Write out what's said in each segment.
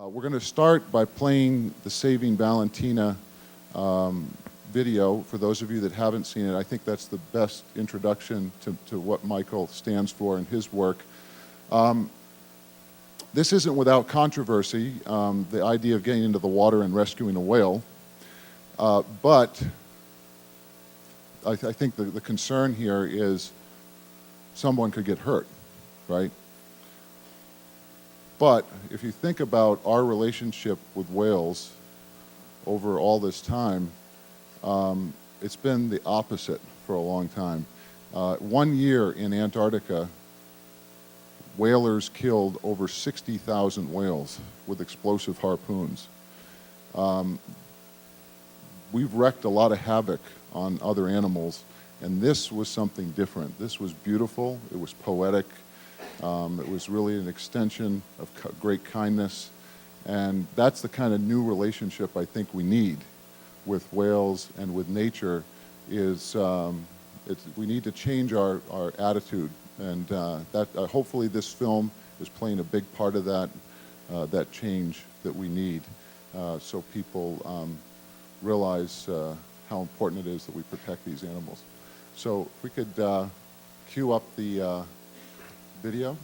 We're going to start by playing the Saving Valentina video. For those of you that haven't seen it, I think that's the best introduction to what Michael stands for in his work. This isn't without controversy, the idea of getting into the water and rescuing a whale, but I think the concern here is someone could get hurt, right? But if you think about our relationship with whales over all this time, it's been the opposite for a long time. 1 year in Antarctica, whalers killed over 60,000 whales with explosive harpoons. We've wreaked a lot of havoc on other animals, and this was something different. This was beautiful, it was poetic, it was really an extension of great kindness, and that's the kind of new relationship I think we need with whales and with nature. We need to change our attitude, and hopefully this film is playing a big part of that change that we need, so people realize how important it is that we protect these animals. So if we could cue up the video.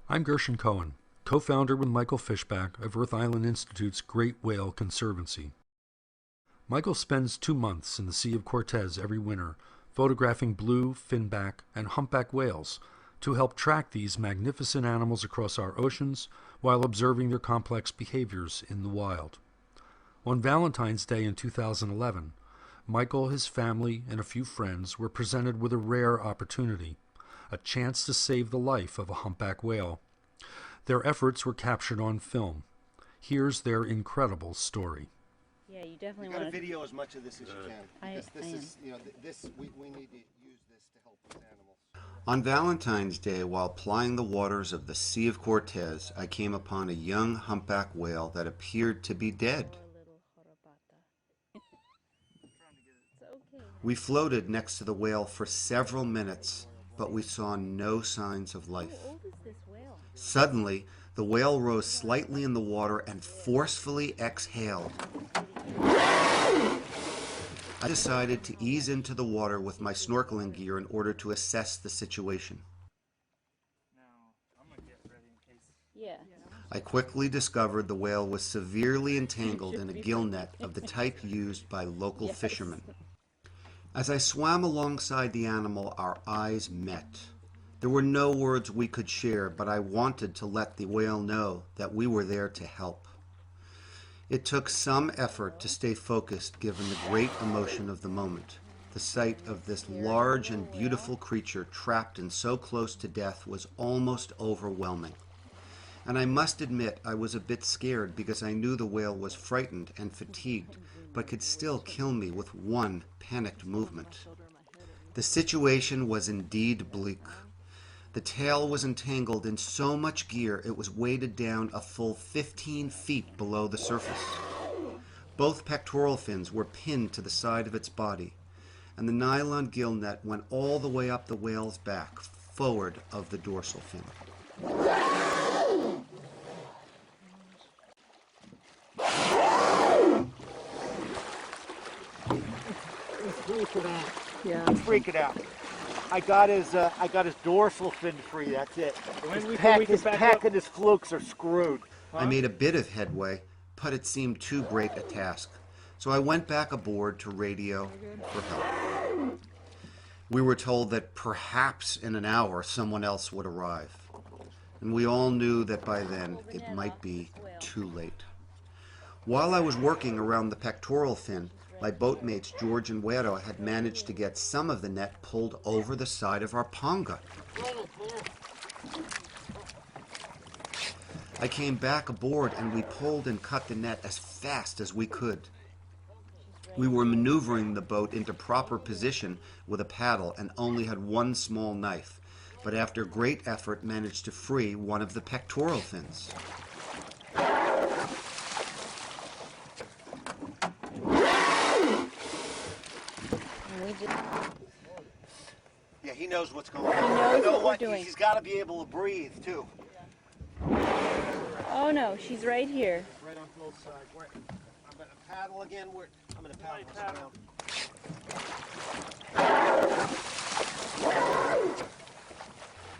I'm Gershon Cohen, co-founder with Michael Fishbach of Earth Island Institute's Great Whale Conservancy. Michael spends 2 months in the Sea of Cortez every winter, photographing blue, finback, and humpback whales to help track these magnificent animals across our oceans while observing their complex behaviors in the wild. On Valentine's Day in 2011, Michael, his family, and a few friends were presented with a rare opportunity, a chance to save the life of a humpback whale. Their efforts were captured on film. Here's their incredible story. Yeah, you definitely want to video as much of this as you can. Because I is, we need to use this to help these animals. On Valentine's Day, while plying the waters of the Sea of Cortez, I came upon a young humpback whale that appeared to be dead. We floated next to the whale for several minutes, but we saw no signs of life. How old is this whale? Suddenly, the whale rose slightly in the water and forcefully exhaled. I decided to ease into the water with my snorkeling gear in order to assess the situation. Yeah. I quickly discovered the whale was severely entangled in a gill net of the type used by local fishermen. As I swam alongside the animal, our eyes met. There were no words we could share, but I wanted to let the whale know that we were there to help. It took some effort to stay focused given the great emotion of the moment. The sight of this large and beautiful creature trapped and so close to death was almost overwhelming. And I must admit I was a bit scared because I knew the whale was frightened and fatigued, but could still kill me with one panicked movement. The situation was indeed bleak. The tail was entangled in so much gear it was weighted down a full 15 feet below the surface. Both pectoral fins were pinned to the side of its body, and the nylon gill net went all the way up the whale's back, forward of the dorsal fin. He's freaking out. I got his dorsal fin free. That's it. His pack and his flukes are screwed. I made a bit of headway, but it seemed too great a task, so I went back aboard to radio for help. We were told that perhaps in an hour someone else would arrive, and we all knew that by then it might be too late. While I was working around the pectoral fin, my boatmates George and Wero had managed to get some of the net pulled over the side of our panga. I came back aboard and we pulled and cut the net as fast as we could. We were maneuvering the boat into proper position with a paddle and only had one small knife, but after great effort managed to free one of the pectoral fins. just, Yeah, he knows what's going on. He knows You know what we're doing. He's got to be able to breathe too. oh no, she's right here. Right on both sides. I'm going to paddle again. I'm going to paddle this around.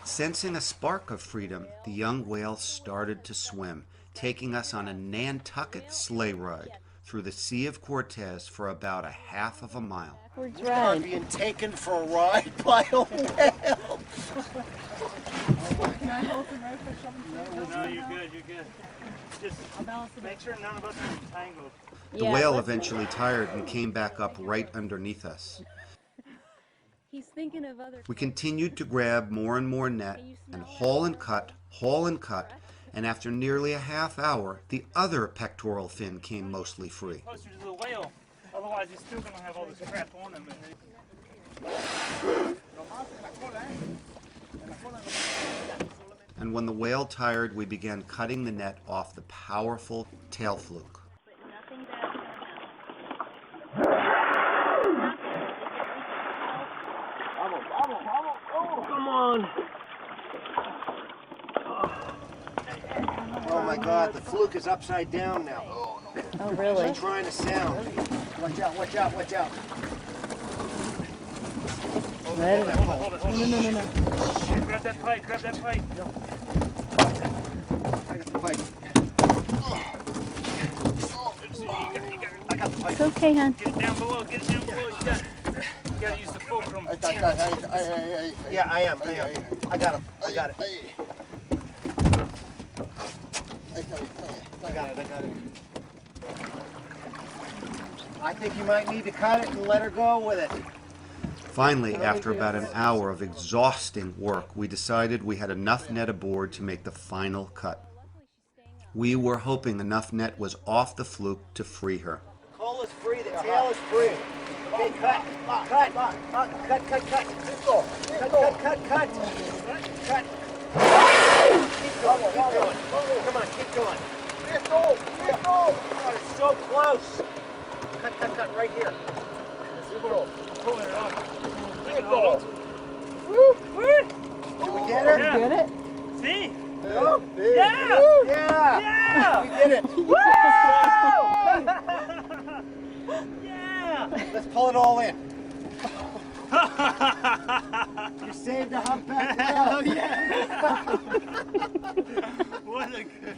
Sensing a spark of freedom, the young whale started to swim, taking us on a Nantucket sleigh ride through the Sea of Cortez for about a half of a mile. Backwards We are ride. being taken for a ride by a whale. No, you're good, you're good. Just make sure none of us are entangled. The Yeah, whale let's- eventually tired and came back up right underneath us. He's thinking of other. We continued to grab more and more net and haul and cut, and after nearly a half hour, the other pectoral fin came mostly free. Closer to the whale, otherwise he's still gonna have all this crap on him. And when the whale tired, we began cutting the net off the powerful tail fluke. Come on. Oh my God, the fluke is upside down now. Oh really? She's trying to sound. Watch out, watch out, watch out. Let it- Hold it, hold it. No. Grab that pipe, grab that pipe. I got the pipe. I got the pipe. It's okay, hon. Get it down below, get it down below. You gotta use the fulcrum. Yeah, I am. I got him. I got it. I got it. I think you might need to cut it and let her go with it. Finally, after about an hour of exhausting work, we decided we had enough net aboard to make the final cut. We were hoping enough net was off the fluke to free her. Cole is free. The tail is free. Okay, cut. Cut. Cut. Cut. Cut. Cut. Keep going. Come on, keep going. Oh, it's so close. Cut. Right here. Pulling it off. Did we get her? Yeah. Get it? See? Yeah. We did it. Yeah! Let's pull it all in. You saved a humpback whale. What a good...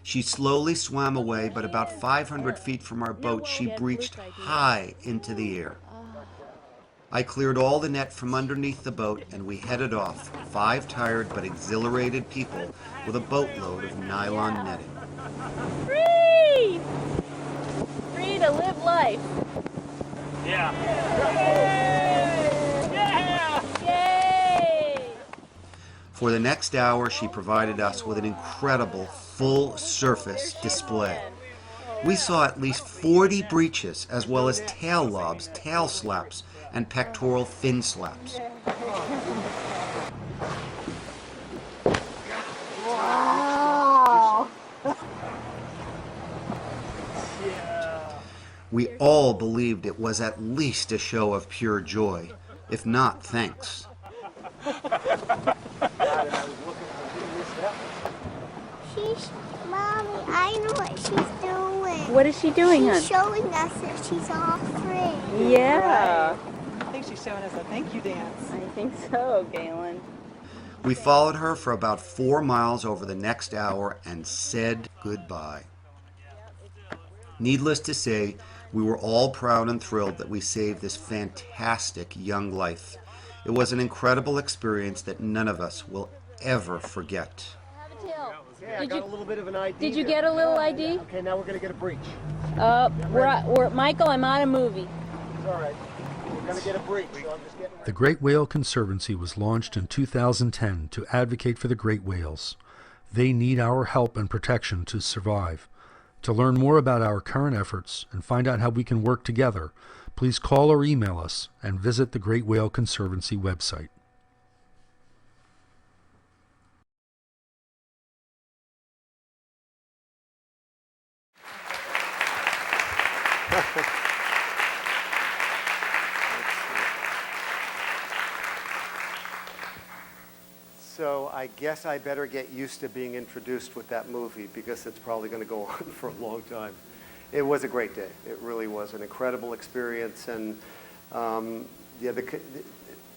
She slowly swam away, but about 500 feet from our boat, she breached high into the air. I cleared all the net from underneath the boat, and we headed off, 5 tired but exhilarated people with a boatload of nylon netting. Free! Free to live life. Yeah. Yay! For the next hour, she provided us with an incredible full-surface display. We saw at least 40 breaches, as well as tail lobs, tail slaps, and pectoral fin slaps. Wow! We all believed it was at least a show of pure joy, if not thanks. Mommy, I know what she's doing. What is she doing, hon? She's showing us that she's all free. Yeah. I think she's showing us a thank you dance. I think so, Galen. We followed her for about 4 miles over the next hour and said goodbye. Needless to say, we were all proud and thrilled that we saved this fantastic young life. It was an incredible experience that none of us will ever forget. Okay, I got a little bit of an ID. Did you there. get a little ID? Okay, now we're gonna get a breach. We're Michael, I'm on a movie. It's all right. We're gonna get a breach. So I'm just getting. The Great Whale Conservancy was launched in 2010 to advocate for the great whales. They need our help and protection to survive. To learn more about our current efforts and find out how we can work together, please call or email us and visit the Great Whale Conservancy website. So I guess I better get used to being introduced with that movie because it's probably going to go on for a long time. It was a great day. It really was an incredible experience. And yeah,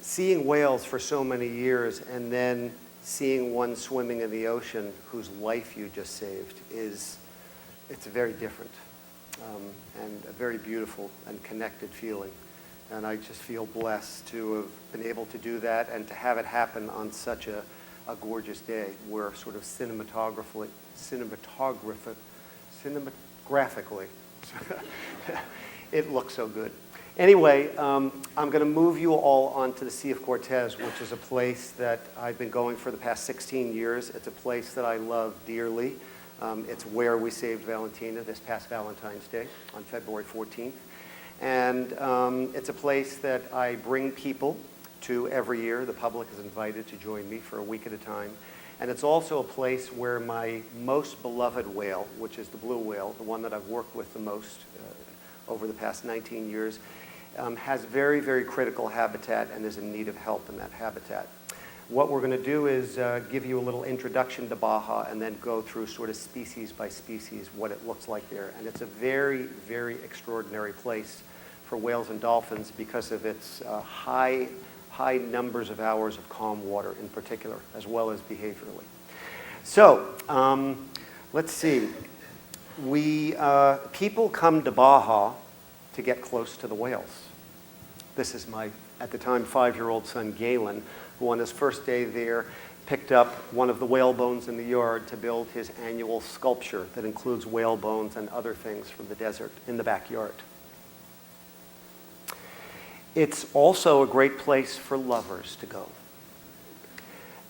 seeing whales for so many years and then seeing one swimming in the ocean whose life you just saved it's very different and a very beautiful and connected feeling. And I just feel blessed to have been able to do that and to have it happen on such a gorgeous day where sort of cinematographically, it looks so good. Anyway, I'm going to move you all onto the Sea of Cortez, which is a place that I've been going for the past 16 years. It's a place that I love dearly. It's where we saved Valentina this past Valentine's Day on February 14th. And it's a place that I bring people to every year. The public is invited to join me for a week at a time. And it's also a place where my most beloved whale, which is the blue whale, the one that I've worked with the most over the past 19 years, has very, very critical habitat and is in need of help in that habitat. What we're going to do is give you a little introduction to Baja and then go through sort of species by species what it looks like there. And it's a very, very extraordinary place for whales and dolphins because of its high numbers of hours of calm water in particular, as well as behaviorally. So let's see. People come to Baja to get close to the whales. This is my, at the time, 5-year-old son, Galen, who on his first day there picked up one of the whale bones in the yard to build his annual sculpture that includes whale bones and other things from the desert in the backyard. It's also a great place for lovers to go.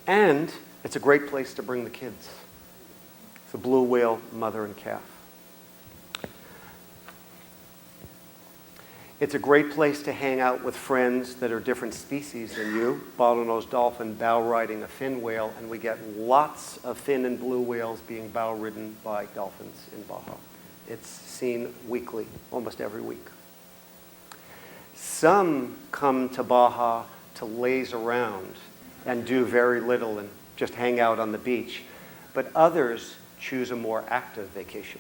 And it's a great place to bring the kids. It's a blue whale, mother and calf. It's a great place to hang out with friends that are different species than you. Bottlenose dolphin bow riding a fin whale, and we get lots of fin and blue whales being bow ridden by dolphins in Baja. It's seen weekly, almost every week. Some come to Baja to laze around and do very little and just hang out on the beach, but others choose a more active vacation.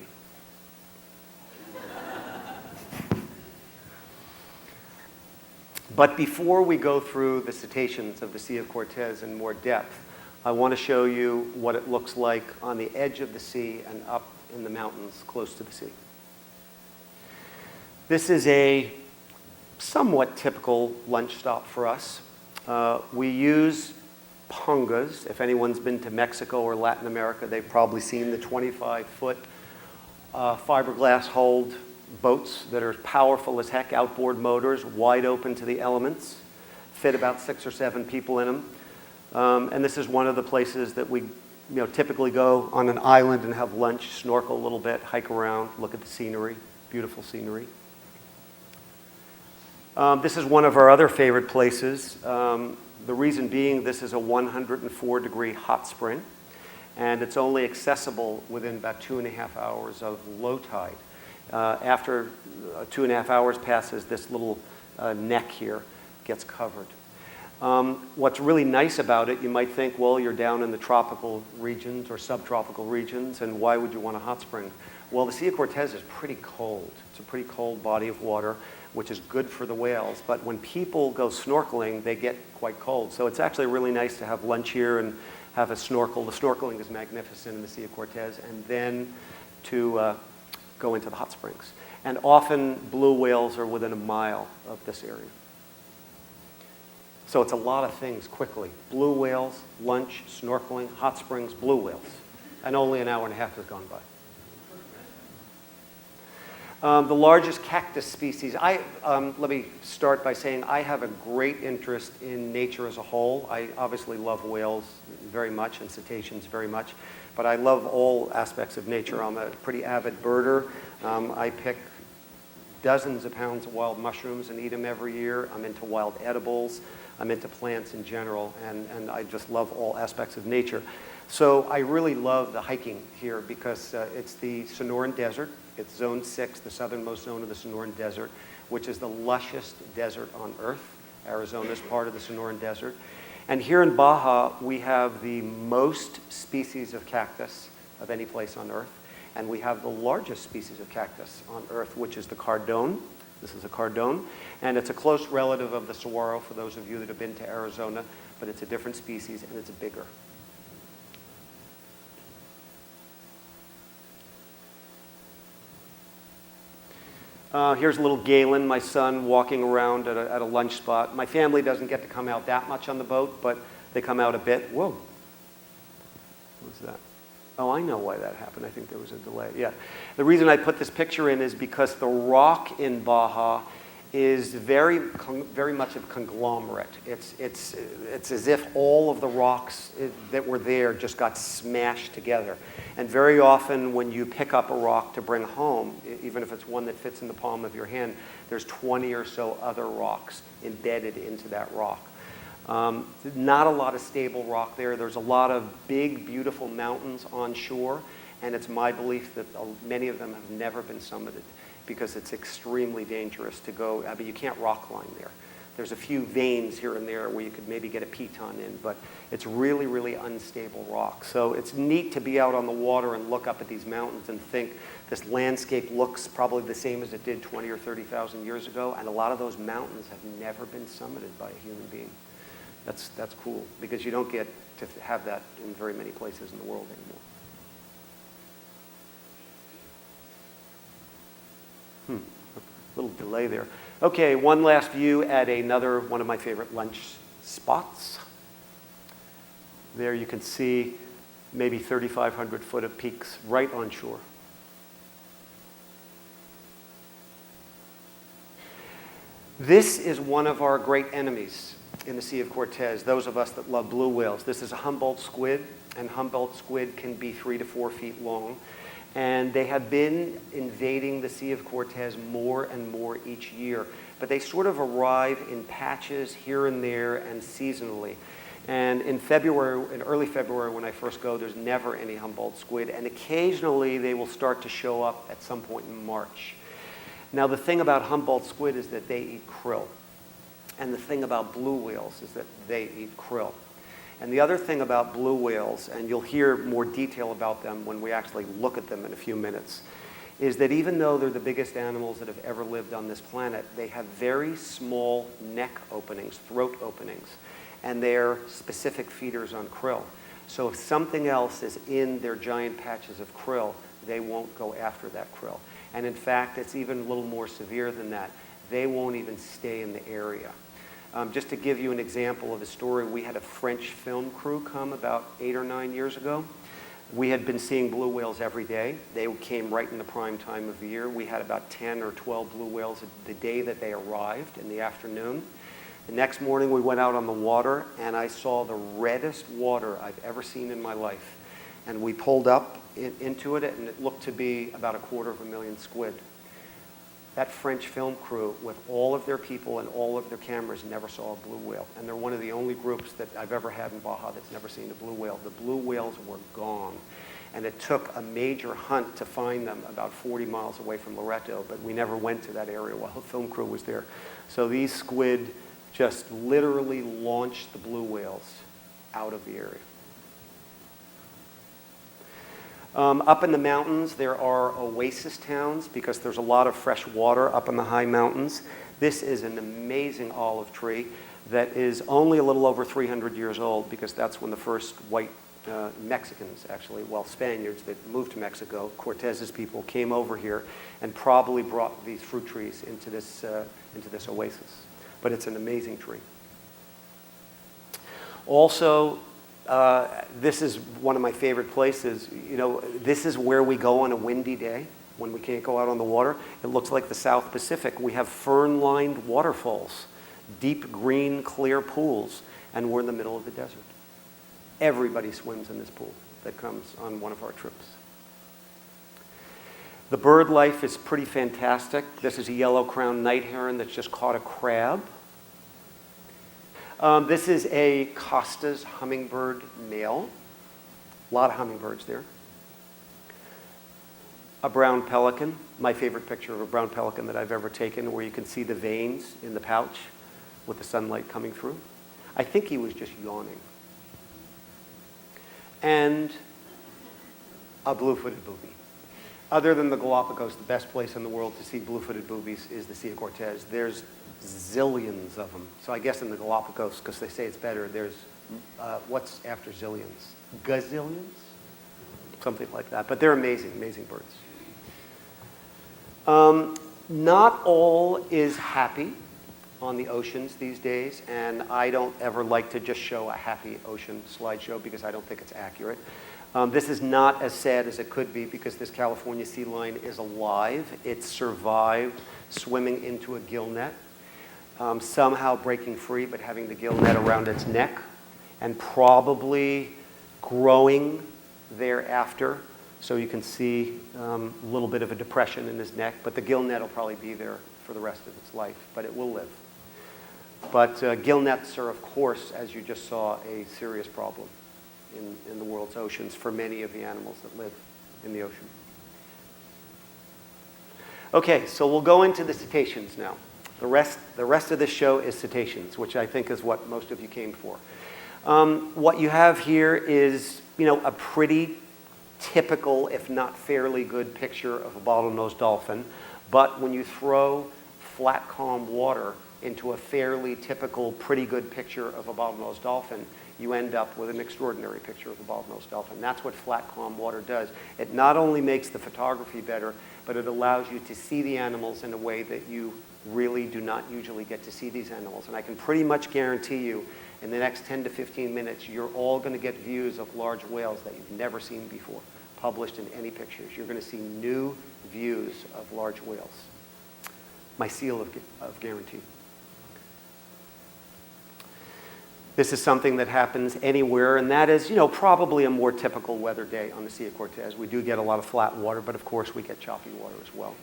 But before we go through the cetaceans of the Sea of Cortez in more depth, I want to show you what it looks like on the edge of the sea and up in the mountains close to the sea. This is a somewhat typical lunch stop for us. We use pangas. If anyone's been to Mexico or Latin America, they've probably seen the 25-foot fiberglass hulled boats that are powerful as heck, outboard motors, wide open to the elements, fit about 6 or 7 people in them. And this is one of the places that we typically go on an island and have lunch, snorkel a little bit, hike around, look at the scenery, beautiful scenery. This is one of our other favorite places. The reason being this is a 104-degree hot spring, and it's only accessible within about 2.5 hours of low tide. After 2.5 hours passes, this little neck here gets covered. What's really nice about it, you might think, well, you're down in the tropical regions or subtropical regions, and why would you want a hot spring? Well, the Sea of Cortez is pretty cold. It's a pretty cold body of water, which is good for the whales. But when people go snorkeling, they get quite cold. So it's actually really nice to have lunch here and have a snorkel. The snorkeling is magnificent in the Sea of Cortez, and then to go into the hot springs. And often blue whales are within a mile of this area. So it's a lot of things quickly. Blue whales, lunch, snorkeling, hot springs, blue whales. And only an hour and a half has gone by. The largest cactus species, let me start by saying I have a great interest in nature as a whole. I obviously love whales very much and cetaceans very much, but I love all aspects of nature. I'm a pretty avid birder. I pick dozens of pounds of wild mushrooms and eat them every year. I'm into wild edibles. I'm into plants in general, and I just love all aspects of nature. So I really love the hiking here because it's the Sonoran Desert. It's Zone 6, the southernmost zone of the Sonoran Desert, which is the lushest desert on Earth. Arizona is part of the Sonoran Desert. And here in Baja, we have the most species of cactus of any place on Earth, and we have the largest species of cactus on Earth, which is the cardone. This is a cardone, and it's a close relative of the saguaro for those of you that have been to Arizona, but it's a different species and it's bigger. Here's little Galen, my son, walking around at a lunch spot. My family doesn't get to come out that much on the boat, but they come out a bit. Whoa. What was that? Oh, I know why that happened. I think there was a delay. Yeah. The reason I put this picture in is because the rock in Baja is very much a conglomerate. It's as if all of the rocks that were there just got smashed together. And very often when you pick up a rock to bring home, even if it's one that fits in the palm of your hand, there's 20 or so other rocks embedded into that rock. Not a lot of stable rock there. There's a lot of big, beautiful mountains on shore, and it's my belief that many of them have never been summited because it's extremely dangerous to go. I mean, you can't rock climb there. There's a few veins here and there where you could maybe get a piton in, but it's really, really unstable rock. So it's neat to be out on the water and look up at these mountains and think this landscape looks probably the same as it did 20 or 30,000 years ago, and a lot of those mountains have never been summited by a human being. That's cool, because you don't get to have that in very many places in the world anymore. A little delay there. Okay, one last view at another one of my favorite lunch spots. There you can see maybe 3,500 foot of peaks right on shore. This is one of our great enemies in the Sea of Cortez, those of us that love blue whales. This is a Humboldt squid, and Humboldt squid can be 3 to 4 feet long. And they have been invading the Sea of Cortez more and more each year. But they sort of arrive in patches here and there and seasonally. And in early February when I first go, there's never any Humboldt squid. And occasionally they will start to show up at some point in March. Now the thing about Humboldt squid is that they eat krill. And the thing about blue whales is that they eat krill. And the other thing about blue whales, and you'll hear more detail about them when we actually look at them in a few minutes, is that even though they're the biggest animals that have ever lived on this planet, they have very small neck openings, throat openings, and they're specific feeders on krill. So if something else is in their giant patches of krill, they won't go after that krill. And in fact, it's even a little more severe than that. They won't even stay in the area. Just to give you an example of a story, we had a French film crew come about 8 or 9 years ago. We had been seeing blue whales every day. They came right in the prime time of the year. We had about 10 or 12 blue whales the day that they arrived in the afternoon. The next morning we went out on the water and I saw the reddest water I've ever seen in my life. And we pulled up into it and it looked to be about 250,000 squid. That French film crew, with all of their people and all of their cameras, never saw a blue whale. And they're one of the only groups that I've ever had in Baja that's never seen a blue whale. The blue whales were gone. And it took a major hunt to find them about 40 miles away from Loreto, but we never went to that area while the film crew was there. So these squid just literally launched the blue whales out of the area. Up in the mountains, there are oasis towns because there's a lot of fresh water up in the high mountains. This is an amazing olive tree that is only a little over 300 years old because that's when the first white Mexicans, actually, well, Spaniards that moved to Mexico, Cortez's people, came over here and probably brought these fruit trees into this oasis. But it's an amazing tree. Also, this is one of my favorite places. You know, this is where we go on a windy day when we can't go out on the water. It looks like the South Pacific. We have fern-lined waterfalls, deep green, clear pools, and we're in the middle of the desert. Everybody swims in this pool that comes on one of our trips. The bird life is pretty fantastic. This is a yellow-crowned night heron that's just caught a crab. This is a Costa's hummingbird male. A lot of hummingbirds there. A brown pelican. My favorite picture of a brown pelican that I've ever taken, where you can see the veins in the pouch with the sunlight coming through. I think he was just yawning. And a blue-footed booby. Other than the Galapagos, the best place in the world to see blue-footed boobies is the Sea of Cortez. There's zillions of them. So I guess in the Galapagos, because they say it's better, there's, what's after zillions? Gazillions? Something like that. But they're amazing, amazing birds. Not all is happy on the oceans these days, and I don't ever like to just show a happy ocean slideshow because I don't think it's accurate. This is not as sad as it could be because this California sea lion is alive. It survived swimming into a gill net, somehow breaking free but having the gill net around its neck, and probably growing thereafter. So you can see a little bit of a depression in his neck, but the gill net will probably be there for the rest of its life, but it will live. But gill nets are, of course, as you just saw, a serious problem in the world's oceans for many of the animals that live in the ocean. Okay, so we'll go into the cetaceans now. The rest of this show is cetaceans, which I think is what most of you came for. What you have here is, a pretty typical, if not fairly good picture of a bottlenose dolphin. But when you throw flat, calm water into a fairly typical, pretty good picture of a bottlenose dolphin, you end up with an extraordinary picture of a bottlenose dolphin. That's what flat, calm water does. It not only makes the photography better, but it allows you to see the animals in a way that you really do not usually get to see these animals. And I can pretty much guarantee you, in the next 10 to 15 minutes, you're all going to get views of large whales that you've never seen before, published in any pictures. You're going to see new views of large whales. My seal of guarantee. This is something that happens anywhere, and that is, probably a more typical weather day on the Sea of Cortez. We do get a lot of flat water, but of course we get choppy water as well.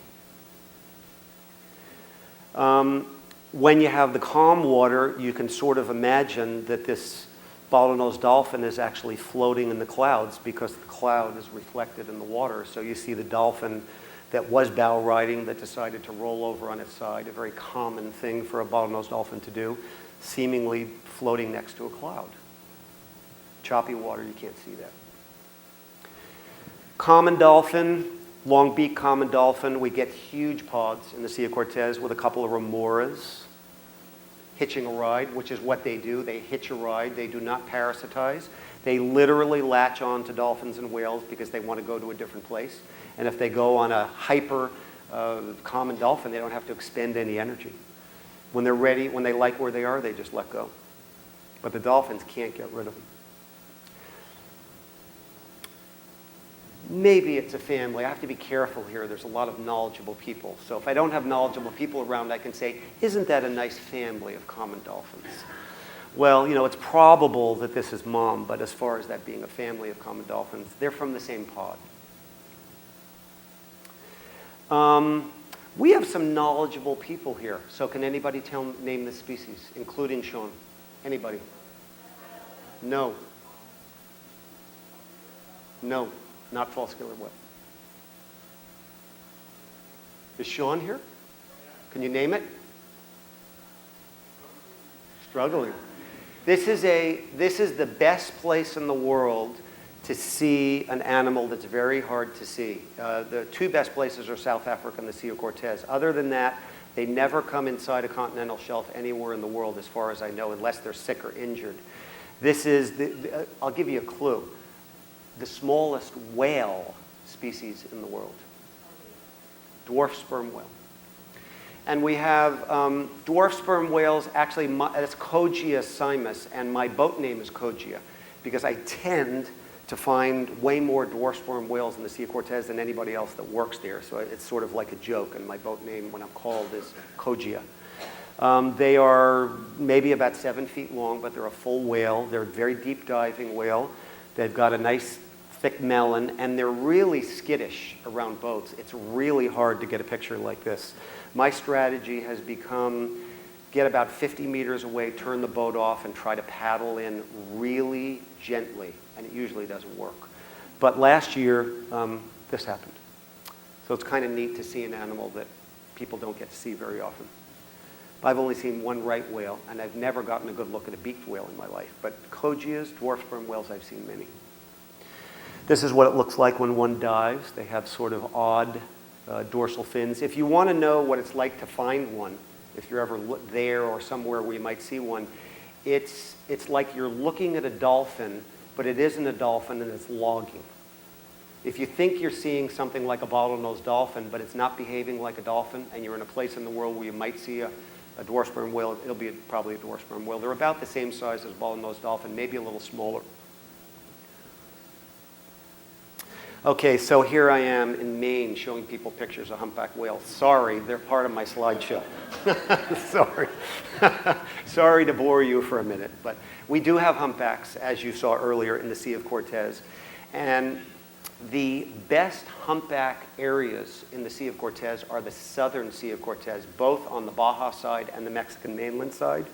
When you have the calm water, you can sort of imagine that this bottlenose dolphin is actually floating in the clouds because the cloud is reflected in the water. So you see the dolphin that was bow riding that decided to roll over on its side, a very common thing for a bottlenose dolphin to do, seemingly floating next to a cloud. Choppy water, you can't see that. Common dolphin, long-beaked common dolphin, we get huge pods in the Sea of Cortez with a couple of remoras hitching a ride, which is what they do. They hitch a ride. They do not parasitize. They literally latch on to dolphins and whales because they want to go to a different place. And if they go on a hyper common dolphin, they don't have to expend any energy. When they're ready, when they like where they are, they just let go. But the dolphins can't get rid of them. Maybe it's a family. I have to be careful here. There's a lot of knowledgeable people. So if I don't have knowledgeable people around, I can say, isn't that a nice family of common dolphins? Well, it's probable that this is mom, but as far as that being a family of common dolphins, they're from the same pod. We have some knowledgeable people here. So can anybody name the species, including Sean? Anybody? No. No, not false killer whale. Is Sean here? Can you name it? Struggling. This is the best place in the world to see an animal that's very hard to see. The two best places are South Africa and the Sea of Cortez. Other than that, they never come inside a continental shelf anywhere in the world, as far as I know, unless they're sick or injured. This is, I'll give you a clue, the smallest whale species in the world. Dwarf sperm whale. And we have dwarf sperm whales, actually, that's Kogia simus, and my boat name is Kogia, because I tend to find way more dwarf sperm whales in the Sea of Cortez than anybody else that works there. So it's sort of like a joke, and my boat name, when I'm called, is Kogia. They are maybe about 7 feet long, but they're a full whale. They're a very deep diving whale. They've got a nice thick melon, and they're really skittish around boats. It's really hard to get a picture like this. My strategy has become get about 50 meters away, turn the boat off, and try to paddle in really gently, and it usually doesn't work. But last year, this happened. So it's kind of neat to see an animal that people don't get to see very often. I've only seen one right whale, and I've never gotten a good look at a beaked whale in my life. But Kogias, dwarf sperm whales, I've seen many. This is what it looks like when one dives. They have sort of odd dorsal fins. If you want to know what it's like to find one, if you're ever there or somewhere where you might see one, it's like you're looking at a dolphin, but it isn't a dolphin and it's logging. If you think you're seeing something like a bottlenose dolphin, but it's not behaving like a dolphin, and you're in a place in the world where you might see a dwarf sperm whale, it'll be probably a dwarf sperm whale. They're about the same size as bottlenose dolphin, maybe a little smaller. Okay, so here I am in Maine showing people pictures of humpback whales. Sorry, they're part of my slideshow. Sorry. Sorry to bore you for a minute, but we do have humpbacks, as you saw earlier, in the Sea of Cortez. And the best humpback areas in the Sea of Cortez are the southern Sea of Cortez, both on the Baja side and the Mexican mainland side.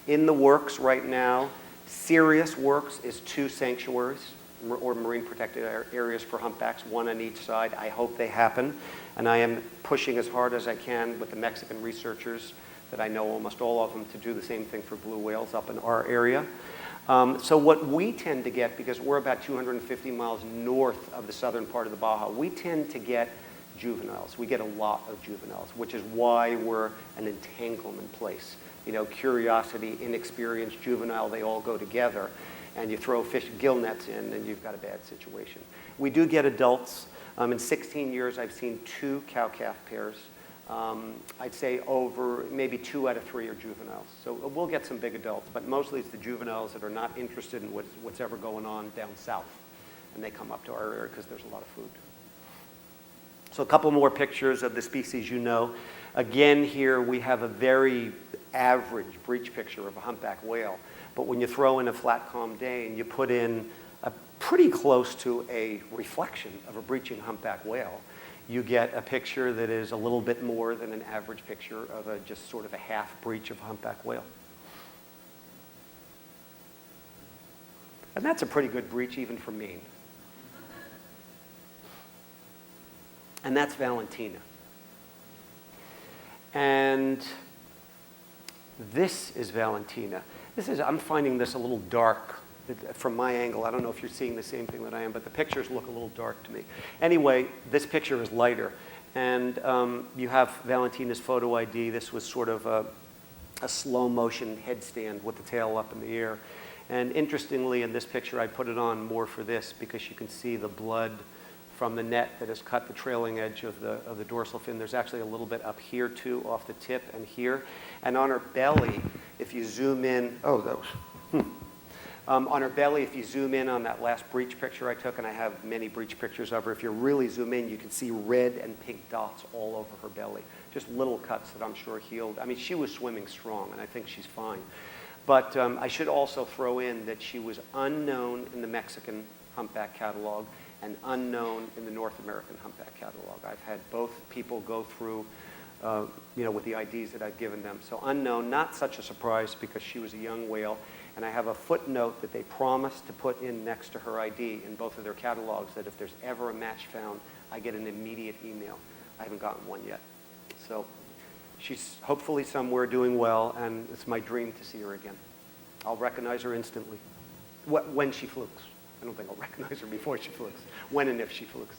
In the works right now, serious works, is 2 sanctuaries or marine protected areas for humpbacks, 1 on each side. I hope they happen, and I am pushing as hard as I can with the Mexican researchers that I know almost all of them to do the same thing for blue whales up in our area. So what we tend to get, because we're about 250 miles north of the southern part of the Baja, we tend to get juveniles. We get a lot of juveniles, which is why we're an entanglement place. You know, curiosity, inexperienced, juvenile, they all go together. And you throw fish gill nets in, and you've got a bad situation. We do get adults. In 16 years, I've seen 2 cow-calf pairs. I'd say over maybe 2 out of 3 are juveniles. So we'll get some big adults, but mostly it's the juveniles that are not interested in what's ever going on down south. And they come up to our area because there's a lot of food. So a couple more pictures of the species you know. Again, here we have a very average breech picture of a humpback whale. But when you throw in a flat, calm day and you put in a pretty close to a reflection of a breaching humpback whale, you get a picture that is a little bit more than an average picture of just sort of a half breach of a humpback whale. And that's a pretty good breach even for Maine. And that's Valentina. And this is Valentina. I'm finding this a little dark from my angle. I don't know if you're seeing the same thing that I am, but the pictures look a little dark to me. Anyway, this picture is lighter. And you have Valentina's photo ID. This was sort of a slow motion headstand with the tail up in the air. And interestingly, in this picture, I put it on more for this because you can see the blood from the net that has cut the trailing edge of the dorsal fin. There's actually a little bit up here too, off the tip and here. And on her belly, if you zoom in, on her belly, if you zoom in on that last breech picture I took, and I have many breech pictures of her, if you really zoom in, you can see red and pink dots all over her belly. Just little cuts that I'm sure healed. I mean, she was swimming strong, and I think she's fine. But I should also throw in that she was unknown in the Mexican humpback catalog and unknown in the North American humpback catalog. I've had both people go through, with the IDs that I've given them. So unknown, not such a surprise because she was a young whale. And I have a footnote that they promised to put in next to her ID in both of their catalogs that if there's ever a match found, I get an immediate email. I haven't gotten one yet. So she's hopefully somewhere doing well, and it's my dream to see her again. I'll recognize her instantly when she flukes. I don't think I'll recognize her before she flukes. When and if she flukes.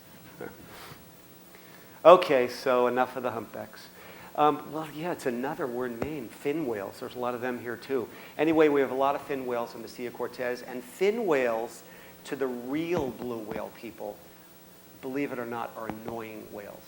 Okay, so enough of the humpbacks. Well, yeah, it's another, we're in Maine, fin whales. There's a lot of them here too. Anyway, we have a lot of fin whales in the Sea of Cortez, and fin whales, to the real blue whale people, believe it or not, are annoying whales.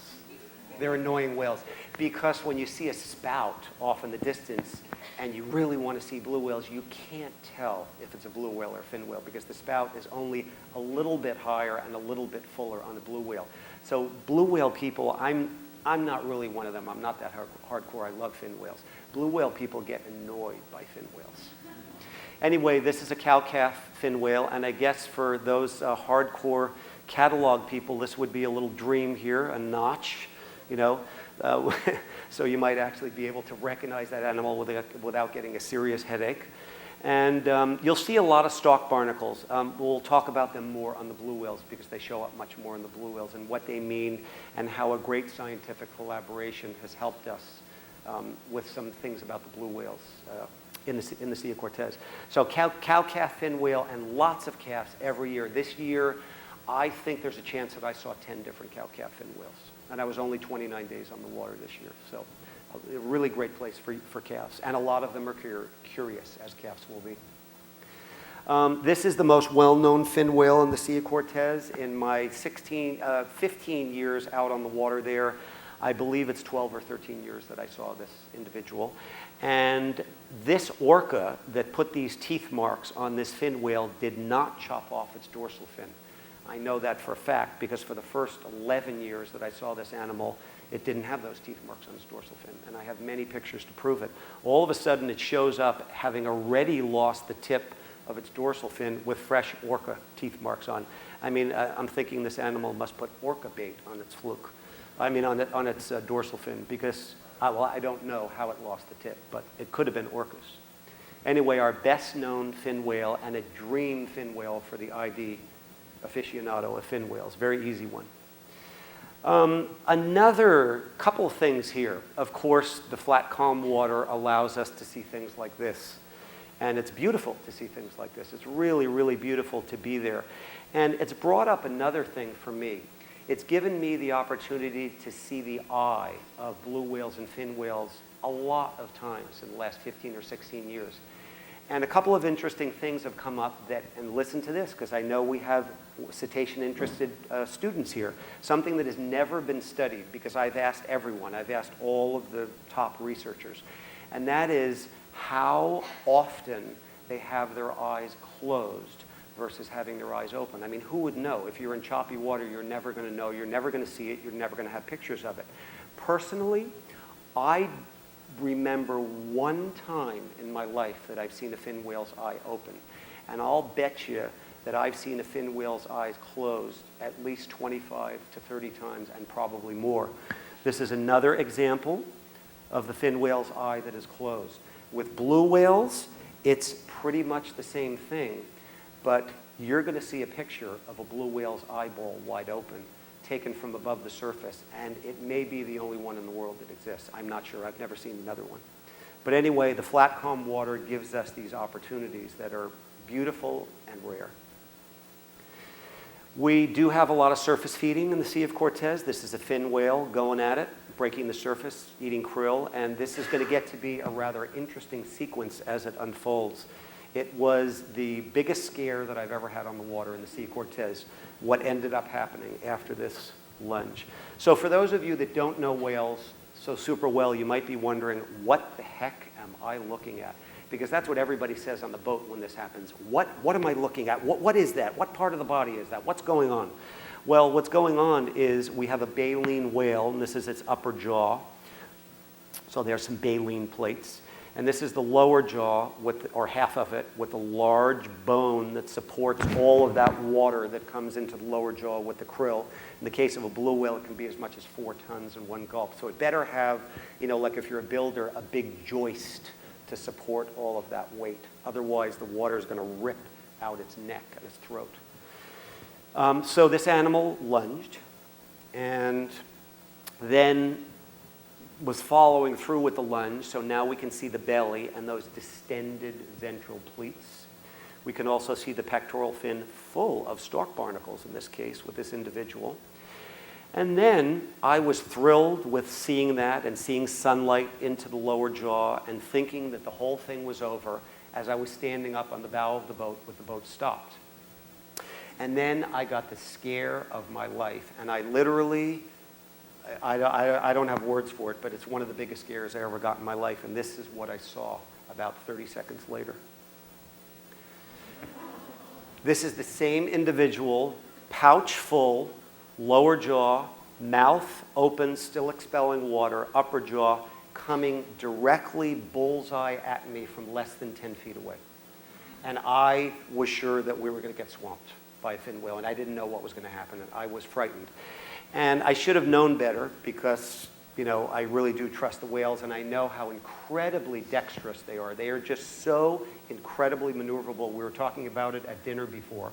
They're annoying whales because when you see a spout off in the distance and you really want to see blue whales, you can't tell if it's a blue whale or a fin whale because the spout is only a little bit higher and a little bit fuller on a blue whale. So blue whale people, I'm not really one of them. I'm not that hardcore. I love fin whales. Blue whale people get annoyed by fin whales. Anyway, this is a cow-calf fin whale, and I guess for those hardcore catalog people, this would be a little dream here, a notch, so you might actually be able to recognize that animal without getting a serious headache. And you'll see a lot of stalk barnacles. We'll talk about them more on the blue whales because they show up much more in the blue whales and what they mean and how a great scientific collaboration has helped us with some things about the blue whales in the Sea of Cortez. So cow-calf fin whale and lots of calves every year. This year, I think there's a chance that I saw 10 different cow-calf fin whales. And I was only 29 days on the water this year. So a really great place for calves. And a lot of them are curious, as calves will be. This is the most well-known fin whale in the Sea of Cortez. In my 15 years out on the water there, I believe it's 12 or 13 years that I saw this individual. And this orca that put these teeth marks on this fin whale did not chop off its dorsal fin. I know that for a fact because for the first 11 years that I saw this animal, it didn't have those teeth marks on its dorsal fin. And I have many pictures to prove it. All of a sudden, it shows up having already lost the tip of its dorsal fin with fresh orca teeth marks on. I mean, I'm thinking this animal must put orca bait on its fluke. I mean, on its dorsal fin because, well, I don't know how it lost the tip, but it could have been orcas. Anyway, our best known fin whale and a dream fin whale for the ID aficionado of fin whales. Very easy one. Another couple things here. Of course, the flat, calm water allows us to see things like this. And it's beautiful to see things like this. It's really, really beautiful to be there. And it's brought up another thing for me. It's given me the opportunity to see the eye of blue whales and fin whales a lot of times in the last 15 or 16 years. And a couple of interesting things have come up that, and listen to this, because I know we have cetacean-interested students here, something that has never been studied, because I've asked everyone, I've asked all of the top researchers, and that is how often they have their eyes closed versus having their eyes open. I mean, who would know? If you're in choppy water, you're never going to know, you're never going to see it, you're never going to have pictures of it. Personally, I remember one time in my life that I've seen a fin whale's eye open. And I'll bet you that I've seen a fin whale's eyes closed at least 25 to 30 times and probably more. This is another example of the fin whale's eye that is closed. With blue whales, it's pretty much the same thing, but you're going to see a picture of a blue whale's eyeball wide open, taken from above the surface, and it may be the only one in the world that exists. I'm not sure. I've never seen another one. But anyway, the flat, calm water gives us these opportunities that are beautiful and rare. We do have a lot of surface feeding in the Sea of Cortez. This is a fin whale going at it, breaking the surface, eating krill, and this is going to get to be a rather interesting sequence as it unfolds. It was the biggest scare that I've ever had on the water in the Sea of Cortez, what ended up happening after this lunge. So for those of you that don't know whales so super well, you might be wondering, what the heck am I looking at? Because that's what everybody says on the boat when this happens. What am I looking at? What is that? What part of the body is that? What's going on? Well, what's going on is we have a baleen whale, and this is its upper jaw. So there's some baleen plates. And this is the lower jaw, or half of it, with a large bone that supports all of that water that comes into the lower jaw with the krill. In the case of a blue whale, it can be as much as 4 tons in one gulp. So it better have, like if you're a builder, a big joist to support all of that weight. Otherwise, the water is going to rip out its neck and its throat. So this animal lunged, and then was following through with the lunge, so now we can see the belly and those distended ventral pleats. We can also see the pectoral fin full of stalk barnacles in this case with this individual. And then I was thrilled with seeing that and seeing sunlight into the lower jaw and thinking that the whole thing was over as I was standing up on the bow of the boat with the boat stopped. And then I got the scare of my life, and I literally, I don't have words for it, but it's one of the biggest scares I ever got in my life, and this is what I saw about 30 seconds later. This is the same individual, pouch full, lower jaw, mouth open, still expelling water, upper jaw, coming directly bullseye at me from less than 10 feet away. And I was sure that we were going to get swamped by a fin whale, and I didn't know what was going to happen, and I was frightened. And I should have known better because, I really do trust the whales, and I know how incredibly dexterous they are. They are just so incredibly maneuverable. We were talking about it at dinner before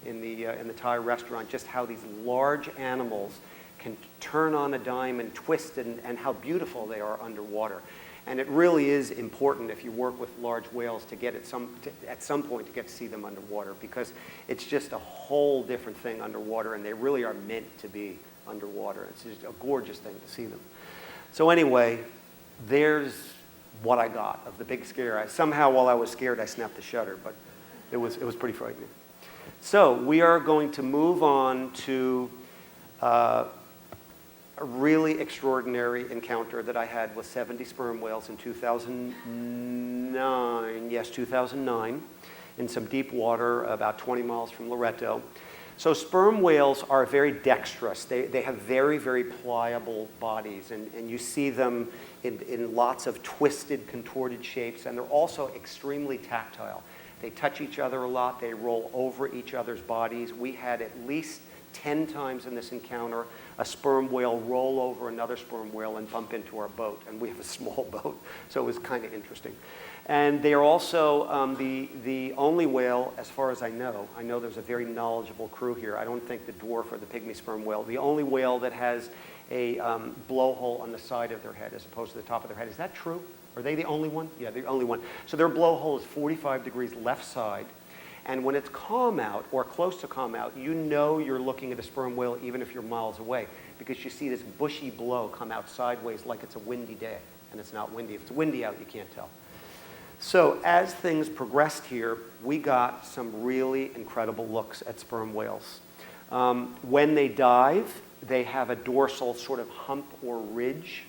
in the Thai restaurant, just how these large animals can turn on a dime and twist, and how beautiful they are underwater. And it really is important if you work with large whales to get at some point to get to see them underwater, because it's just a whole different thing underwater, and they really are meant to be underwater. It's just a gorgeous thing to see them. So anyway, there's what I got of the big scare. Somehow while I was scared, I snapped the shutter, but it was pretty frightening. So we are going to move on to a really extraordinary encounter that I had with 70 sperm whales in 2009. Yes, 2009, in some deep water about 20 miles from Loreto. So sperm whales are very dexterous. They have very, very pliable bodies, and you see them in lots of twisted, contorted shapes, and they're also extremely tactile. They touch each other a lot. They roll over each other's bodies. We had at least 10 times in this encounter a sperm whale roll over another sperm whale and bump into our boat, and we have a small boat, so it was kind of interesting. And they are also the only whale, as far as I know there's a very knowledgeable crew here. I don't think the dwarf or the pygmy sperm whale, the only whale that has a blowhole on the side of their head as opposed to the top of their head. Is that true? Are they the only one? Yeah, they're the only one. So their blowhole is 45 degrees left side. And when it's calm out, or close to calm out, you know you're looking at a sperm whale even if you're miles away, because you see this bushy blow come out sideways like it's a windy day, and it's not windy. If it's windy out, you can't tell. So as things progressed here, we got some really incredible looks at sperm whales. When they dive, they have a dorsal sort of hump or ridge.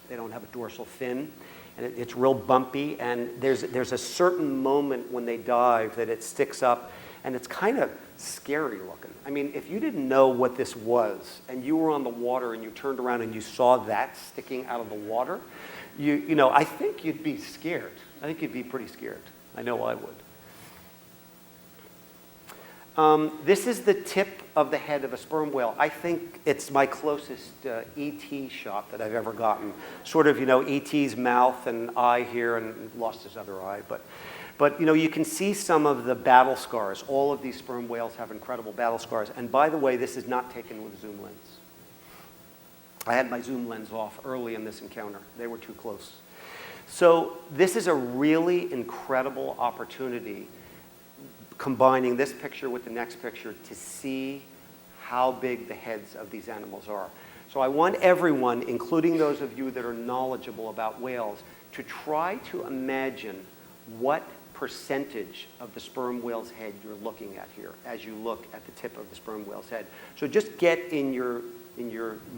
They don't have a dorsal fin. And it's real bumpy, and there's a certain moment when they dive that it sticks up, and it's kind of scary looking. I mean, if you didn't know what this was, and you were on the water and you turned around and you saw that sticking out of the water, you know, I think you'd be scared. I think you'd be pretty scared. I know I would. This is the tip of the head of a sperm whale. I think it's my closest E.T. shot that I've ever gotten. Sort of, you know, E.T.'s mouth and eye here, and lost his other eye. But you know, you can see some of the battle scars. All of these sperm whales have incredible battle scars. And by the way, this is not taken with a zoom lens. I had my zoom lens off early in this encounter. They were too close. So this is a really incredible opportunity, combining this picture with the next picture, to see how big the heads of these animals are. So I want everyone, including those of you that are knowledgeable about whales, to try to imagine what percentage of the sperm whale's head you're looking at here as you look at the tip of the sperm whale's head. So just get in your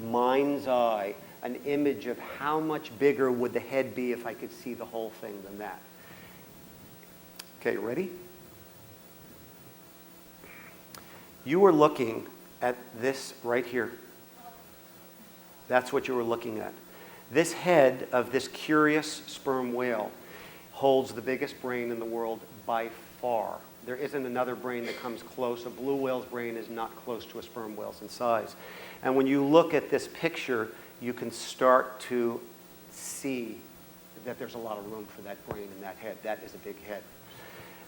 mind's eye an image of how much bigger would the head be if I could see the whole thing than that. Okay, ready? You were looking at this right here. That's what you were looking at. This head of this curious sperm whale holds the biggest brain in the world by far. There isn't another brain that comes close. A blue whale's brain is not close to a sperm whale's in size. And when you look at this picture, you can start to see that there's a lot of room for that brain in that head. That is a big head.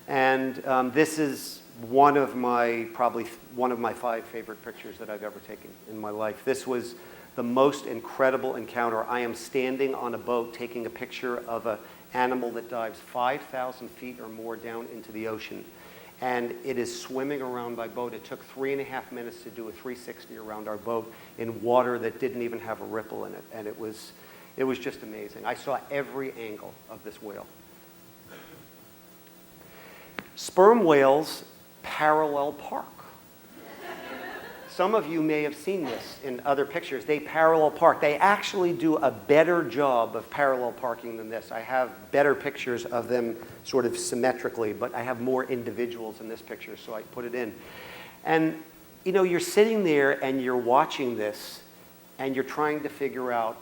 And this is probably one of my 5 favorite pictures that I've ever taken in my life. This was the most incredible encounter. I am standing on a boat taking a picture of an animal that dives 5,000 feet or more down into the ocean. And it is swimming around my boat. It took 3.5 minutes to do a 360 around our boat in water that didn't even have a ripple in it. And it was just amazing. I saw every angle of this whale. Sperm whales parallel park. Some of you may have seen this in other pictures. They parallel park. They actually do a better job of parallel parking than this. I have better pictures of them sort of symmetrically, but I have more individuals in this picture, so I put it in. And you know, you're sitting there and you're watching this, and you're trying to figure out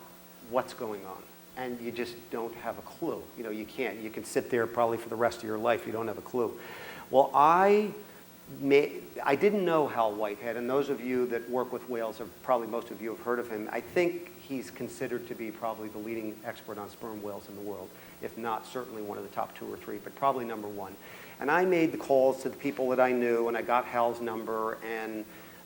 what's going on. And you just don't have a clue. You know, you can't. You can sit there probably for the rest of your life. You don't have a clue. Well, I didn't know Hal Whitehead, and those of you that work with whales, probably most of you have heard of him. I think he's considered to be probably the leading expert on sperm whales in the world, if not certainly one of the top 2 or 3, but probably number 1. And I made the calls to the people that I knew, and I got Hal's number, and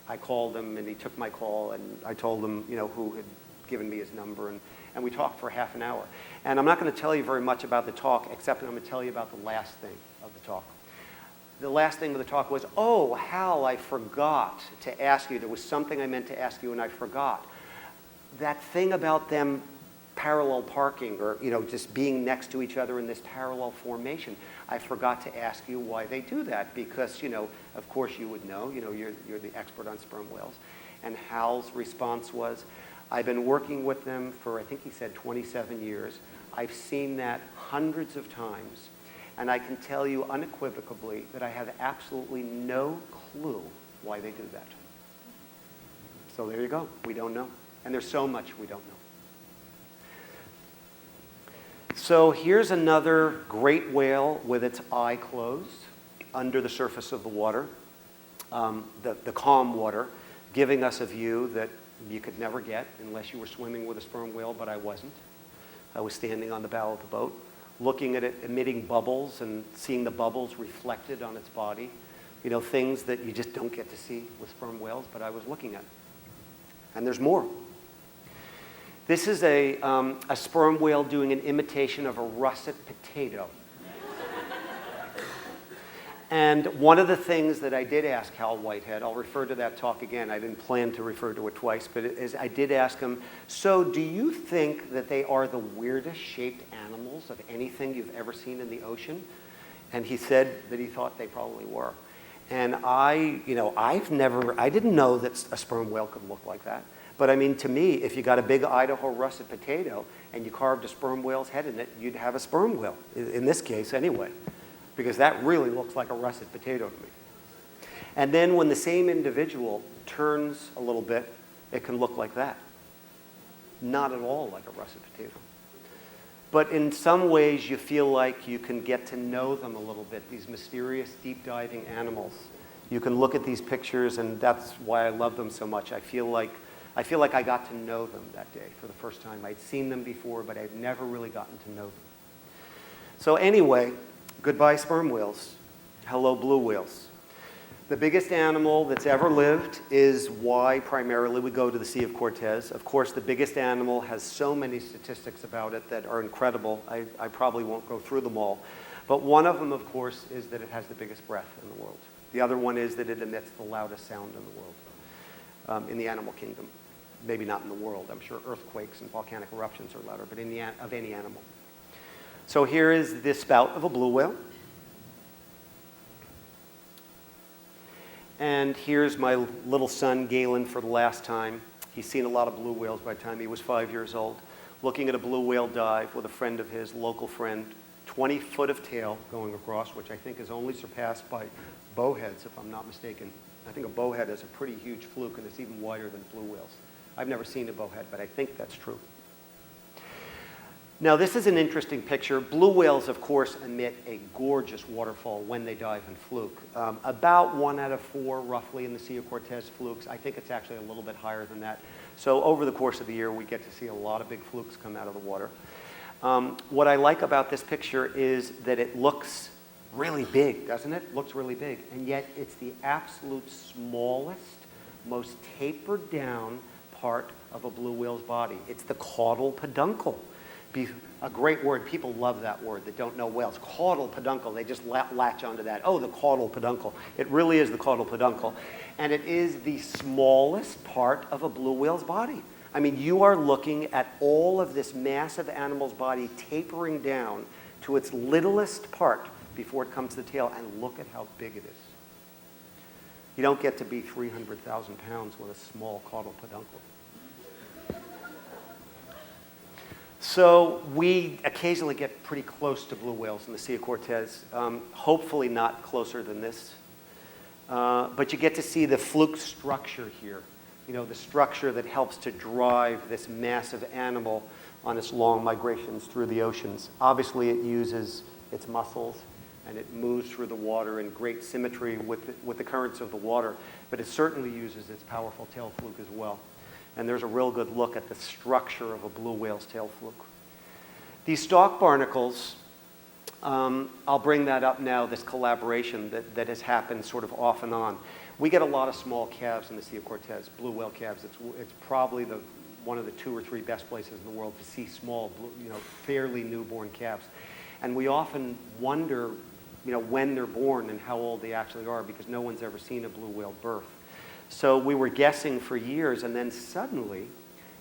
I called him, and he took my call, and I told him, who had given me his number, and we talked for half an hour. And I'm not going to tell you very much about the talk, except that I'm going to tell you about the last thing of the talk. The last thing of the talk was, oh, Hal, I forgot to ask you. There was something I meant to ask you, and I forgot. That thing about them parallel parking, or just being next to each other in this parallel formation, I forgot to ask you why they do that, because of course you would know. You're the expert on sperm whales. And Hal's response was, I've been working with them for, I think he said, 27 years. I've seen that hundreds of times. And I can tell you unequivocally that I have absolutely no clue why they do that. So there you go. We don't know. And there's so much we don't know. So here's another great whale with its eye closed under the surface of the water, the calm water, giving us a view that you could never get unless you were swimming with a sperm whale, but I wasn't. I was standing on the bow of the boat, looking at it emitting bubbles and seeing the bubbles reflected on its body. Things that you just don't get to see with sperm whales, but I was looking at. And there's more. This is a sperm whale doing an imitation of a russet potato. And one of the things that I did ask Hal Whitehead, I'll refer to that talk again, I didn't plan to refer to it twice, but I did ask him, so do you think that they are the weirdest shaped animals of anything you've ever seen in the ocean? And he said that he thought they probably were. And I didn't know that a sperm whale could look like that. But I mean, to me, if you got a big Idaho russet potato and you carved a sperm whale's head in it, you'd have a sperm whale, in this case anyway, because that really looks like a russet potato to me. And then when the same individual turns a little bit, it can look like that. Not at all like a russet potato. But in some ways, you feel like you can get to know them a little bit, these mysterious, deep-diving animals. You can look at these pictures, and that's why I love them so much. I feel like I got to know them that day for the first time. I'd seen them before, but I'd never really gotten to know them. So anyway, goodbye sperm whales. Hello blue whales. The biggest animal that's ever lived is why primarily we go to the Sea of Cortez. Of course, the biggest animal has so many statistics about it that are incredible. I probably won't go through them all. But one of them, of course, is that it has the biggest breath in the world. The other one is that it emits the loudest sound in the world, in the animal kingdom. Maybe not in the world. I'm sure earthquakes and volcanic eruptions are louder, but of any animal. So here is the spout of a blue whale. And here's my little son, Galen, for the last time. He's seen a lot of blue whales by the time he was 5 years old, looking at a blue whale dive with a friend of his, local friend, 20 foot of tail going across, which I think is only surpassed by bowheads, if I'm not mistaken. I think a bowhead is a pretty huge fluke, and it's even wider than blue whales. I've never seen a bowhead, but I think that's true. Now, this is an interesting picture. Blue whales, of course, emit a gorgeous waterfall when they dive in fluke. About 1 out of 4, roughly, in the Sea of Cortez flukes. I think it's actually a little bit higher than that. So over the course of the year, we get to see a lot of big flukes come out of the water. What I like about this picture is that it looks really big, doesn't it? It looks really big. And yet, it's the absolute smallest, most tapered down part of a blue whale's body. It's the caudal peduncle. A great word. People love that word that don't know whales. Caudal peduncle. They just latch onto that. Oh, the caudal peduncle. It really is the caudal peduncle. And it is the smallest part of a blue whale's body. I mean, you are looking at all of this massive animal's body tapering down to its littlest part before it comes to the tail, and look at how big it is. You don't get to be 300,000 pounds with a small caudal peduncle. So we occasionally get pretty close to blue whales in the Sea of Cortez, hopefully not closer than this. But you get to see the fluke structure here, the structure that helps to drive this massive animal on its long migrations through the oceans. Obviously, it uses its muscles, and it moves through the water in great symmetry with the currents of the water, but it certainly uses its powerful tail fluke as well. And there's a real good look at the structure of a blue whale's tail fluke. These stalk barnacles, I'll bring that up now, this collaboration that has happened sort of off and on. We get a lot of small calves in the Sea of Cortez, blue whale calves. It's probably one of the 2 or 3 best places in the world to see small, fairly newborn calves. And we often wonder, when they're born and how old they actually are, because no one's ever seen a blue whale birth. So we were guessing for years, and then suddenly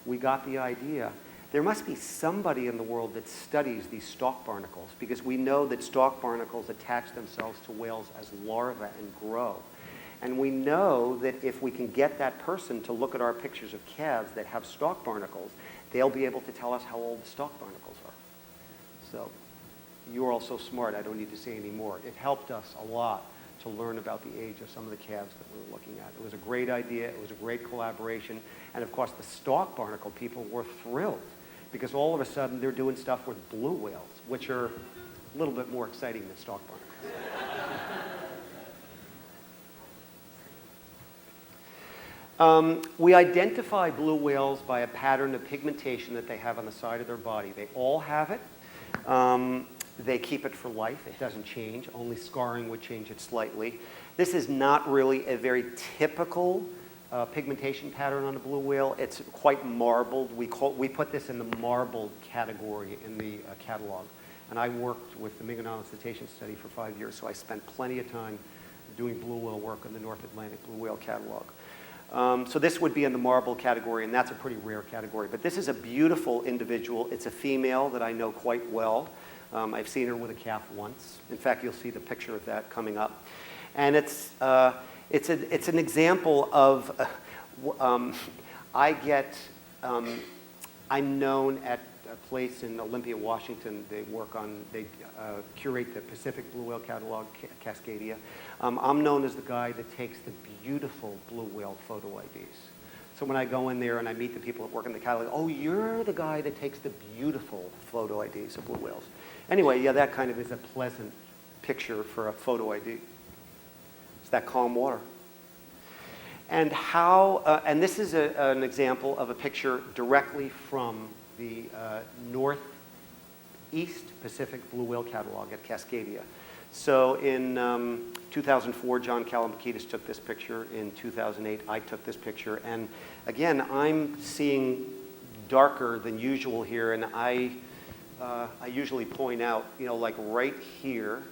we got the idea there must be somebody in the world that studies these stalk barnacles, because we know that stalk barnacles attach themselves to whales as larvae and grow. And we know that if we can get that person to look at our pictures of calves that have stalk barnacles, they'll be able to tell us how old the stalk barnacles are. So you're all so smart, I don't need to say any more. It helped us a lot to learn about the age of some of the calves that we were looking at. It was a great idea. It was a great collaboration. And of course, the stalk barnacle people were thrilled, because all of a sudden they're doing stuff with blue whales, which are a little bit more exciting than stalk barnacles. We identify blue whales by a pattern of pigmentation that they have on the side of their body. They all have it. They keep it for life. It doesn't change. Only scarring would change it slightly. This is not really a very typical pigmentation pattern on a blue whale. It's quite marbled. We put this in the marbled category in the catalog. And I worked with the Mingan Island Cetacean Study for 5 years, so I spent plenty of time doing blue whale work in the North Atlantic blue whale catalog. So this would be in the marble category, and that's a pretty rare category. But this is a beautiful individual. It's a female that I know quite well. I've seen her with a calf once. In fact, you'll see the picture of that coming up. And it's an example of, I'm known at a place in Olympia, Washington. They curate the Pacific Blue Whale Catalog, Cascadia. I'm known as the guy that takes the beautiful blue whale photo IDs. So when I go in there and I meet the people that work in the catalog, oh, you're the guy that takes the beautiful photo IDs of blue whales. Anyway, yeah, that kind of is a pleasant picture for a photo ID. It's that calm water. And and this is an example of a picture directly from the Northeast Pacific Blue Whale Catalog at Cascadia. So in 2004, John Calamakitis took this picture. In 2008, I took this picture. And again, I'm seeing darker than usual here, and I usually point out, like right here,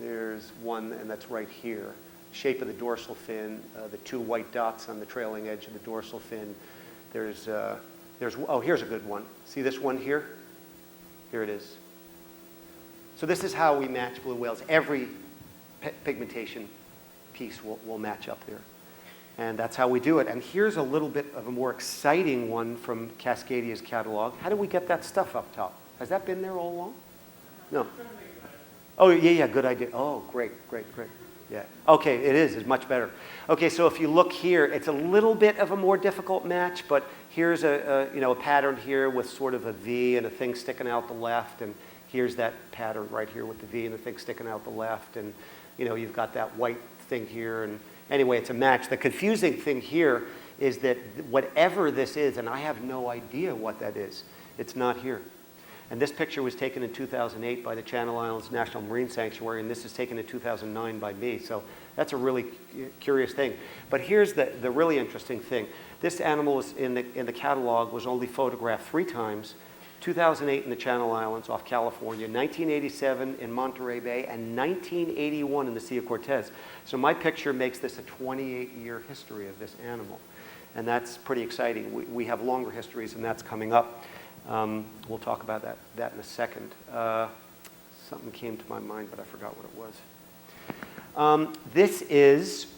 there's one, and that's right here. Shape of the dorsal fin, the 2 white dots on the trailing edge of the dorsal fin. Here's a good one. See this one here? Here it is. So this is how we match blue whales. Every pigmentation piece will match up there. And that's how we do it. And here's a little bit of a more exciting one from Cascadia's catalog. How do we get that stuff up top? Has that been there all along? No. Oh, yeah, good idea. Oh, great. Yeah. Okay, it's much better. Okay, so if you look here, it's a little bit of a more difficult match, but here's a pattern here with sort of a V and a thing sticking out the left, and here's that pattern right here with the V and the thing sticking out the left, and you've got that white thing here, and anyway, it's a match. The confusing thing here is that whatever this is, and I have no idea what that is, it's not here. And this picture was taken in 2008 by the Channel Islands National Marine Sanctuary, and this is taken in 2009 by me. So that's a really curious thing. But here's the really interesting thing. This animal was in the catalog was only photographed 3 times. 2008 in the Channel Islands off California, 1987 in Monterey Bay, and 1981 in the Sea of Cortez. So my picture makes this a 28-year history of this animal. And that's pretty exciting. We have longer histories, and that's coming up. We'll talk about that in a second. Something came to my mind, but I forgot what it was. This is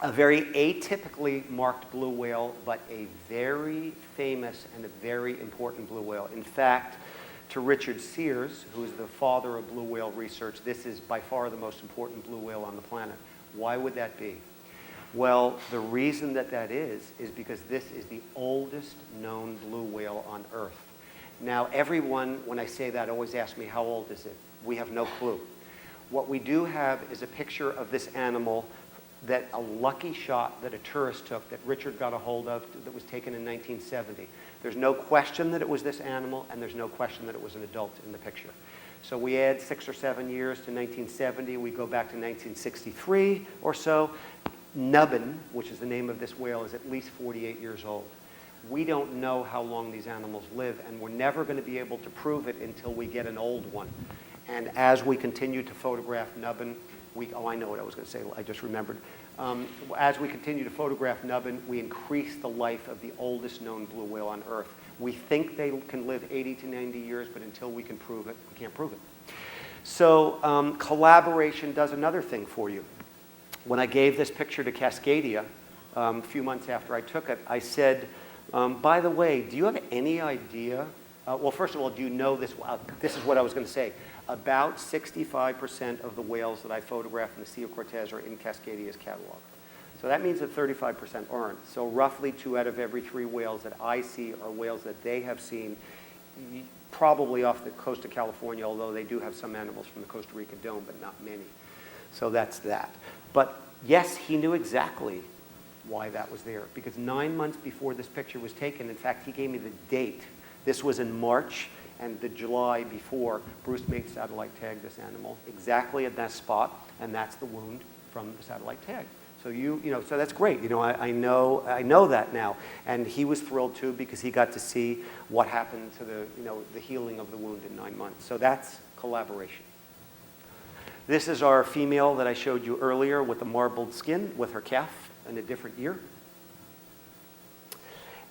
a very atypically marked blue whale, but a very famous and a very important blue whale. In fact, to Richard Sears, who is the father of blue whale research, this is by far the most important blue whale on the planet. Why would that be? Well, the reason that is because this is the oldest known blue whale on Earth. Now, everyone, when I say that, always asks me, how old is it? We have no clue. What we do have is a picture of this animal, that a lucky shot that a tourist took that Richard got a hold of that was taken in 1970. There's no question that it was this animal, and there's no question that it was an adult in the picture. So we add 6 or 7 years to 1970. We go back to 1963 or so. Nubbin, which is the name of this whale, is at least 48 years old. We don't know how long these animals live, and we're never going to be able to prove it until we get an old one. And as we continue to photograph nubbin, oh, I know what I was going to say. I just remembered. As we continue to photograph nubbin, we increase the life of the oldest known blue whale on Earth. We think they can live 80 to 90 years, but until we can prove it, we can't prove it. So collaboration does another thing for you. When I gave this picture to Cascadia a few months after I took it, I said, by the way, do you have any idea? Well, first of all, do you know this? This is what I was going to say. About 65% of the whales that I photographed in the Sea of Cortez are in Cascadia's catalog. So that means that 35% aren't. So roughly 2 out of every 3 whales that I see are whales that they have seen, probably off the coast of California, although they do have some animals from the Costa Rica Dome, but not many. So that's that. But yes, he knew exactly why that was there, because 9 months before this picture was taken, in fact, he gave me the date. This was in March, and the July before, Bruce made satellite tag this animal exactly at that spot, and that's the wound from the satellite tag. So so that's great. I know that now, and he was thrilled too because he got to see what happened to the healing of the wound in 9 months. So that's collaboration. This is our female that I showed you earlier with the marbled skin with her calf in a different year.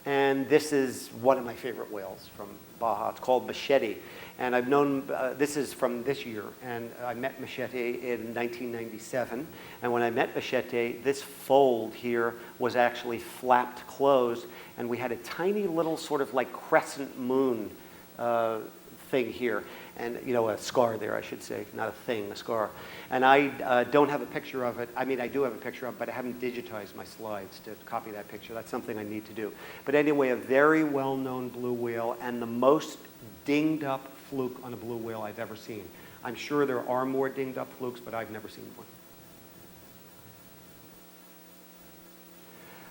And this is one of my favorite whales from Baja. It's called Machete. And I've known, this is from this year, and I met Machete in 1997. And when I met Machete, this fold here was actually flapped closed, and we had a tiny little sort of like crescent moon thing here. And, a scar there, I should say, not a thing, a scar. And I don't have a picture of it. I mean, I do have a picture of it, but I haven't digitized my slides to copy that picture. That's something I need to do. But anyway, a very well-known blue whale and the most dinged-up fluke on a blue whale I've ever seen. I'm sure there are more dinged-up flukes, but I've never seen one.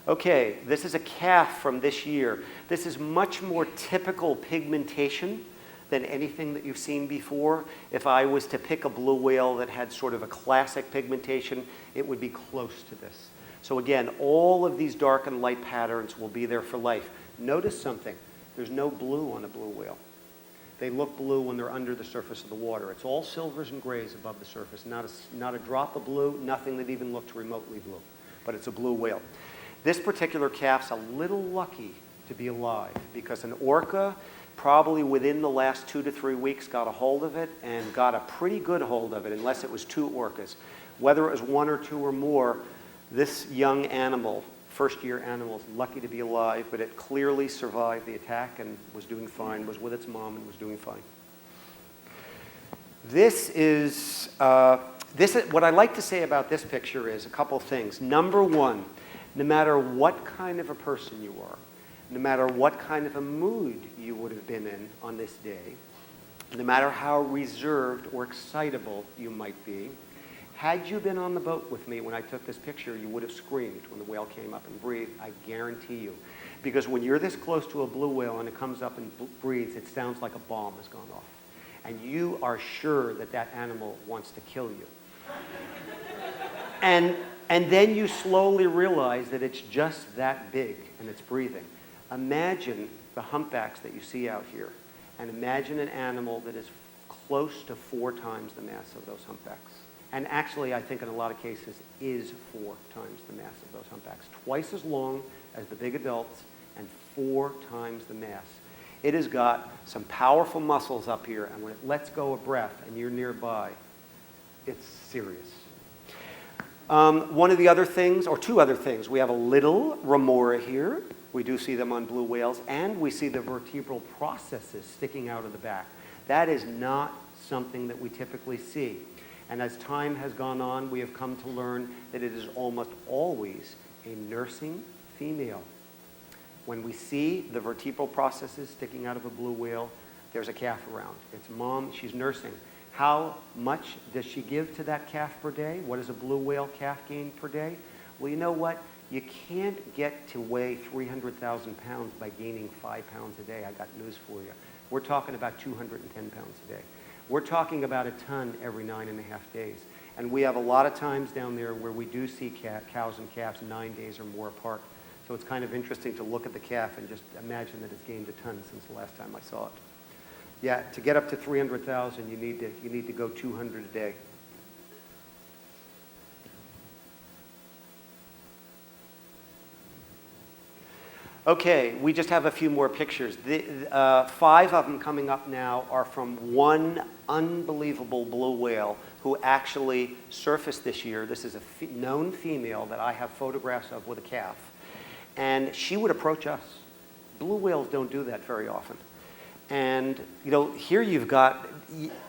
Okay, this is a calf from this year. This is much more typical pigmentation than anything that you've seen before. If I was to pick a blue whale that had sort of a classic pigmentation, it would be close to this. So again, all of these dark and light patterns will be there for life. Notice something. There's no blue on a blue whale. They look blue when they're under the surface of the water. It's all silvers and grays above the surface. Not a drop of blue, nothing that even looked remotely blue. But it's a blue whale. This particular calf's a little lucky to be alive because an orca probably within the last 2 to 3 weeks got a hold of it and got a pretty good hold of it, unless it was 2 orcas. Whether it was 1 or 2 or more, this young animal, first-year animal, is lucky to be alive, but it clearly survived the attack and was doing fine, was with its mom and was doing fine. This is what I like to say about this picture is a couple things. Number one, no matter what kind of a person you are, no matter what kind of a mood you would have been in on this day, no matter how reserved or excitable you might be, had you been on the boat with me when I took this picture, you would have screamed when the whale came up and breathed, I guarantee you. Because when you're this close to a blue whale and it comes up and breathes, it sounds like a bomb has gone off. And you are sure that that animal wants to kill you. And then you slowly realize that it's just that big and it's breathing. Imagine the humpbacks that you see out here, and imagine an animal that is close to 4 times the mass of those humpbacks. And actually, I think in a lot of cases, is 4 times the mass of those humpbacks. Twice as long as the big adults, and 4 times the mass. It has got some powerful muscles up here, and when it lets go of breath, and you're nearby, it's serious. One of the other things, or 2 other things, we have a little remora here. We do see them on blue whales, and we see the vertebral processes sticking out of the back. That is not something that we typically see. And as time has gone on, we have come to learn that it is almost always a nursing female. When we see the vertebral processes sticking out of a blue whale, there's a calf around. It's mom, she's nursing. How much does she give to that calf per day? What does a blue whale calf gain per day? Well, you know what? You can't get to weigh 300,000 pounds by gaining 5 pounds a day. I got news for you. We're talking about 210 pounds a day. We're talking about a ton every 9.5 days. And we have a lot of times down there where we do see cows and calves 9 days or more apart. So it's kind of interesting to look at the calf and just imagine that it's gained a ton since the last time I saw it. Yeah, to get up to 300,000, you need to go 200 a day. Okay, we just have a few more pictures. 5 of them coming up now are from one unbelievable blue whale who actually surfaced this year. This is a known female that I have photographs of with a calf. And she would approach us. Blue whales don't do that very often. And, here you've got,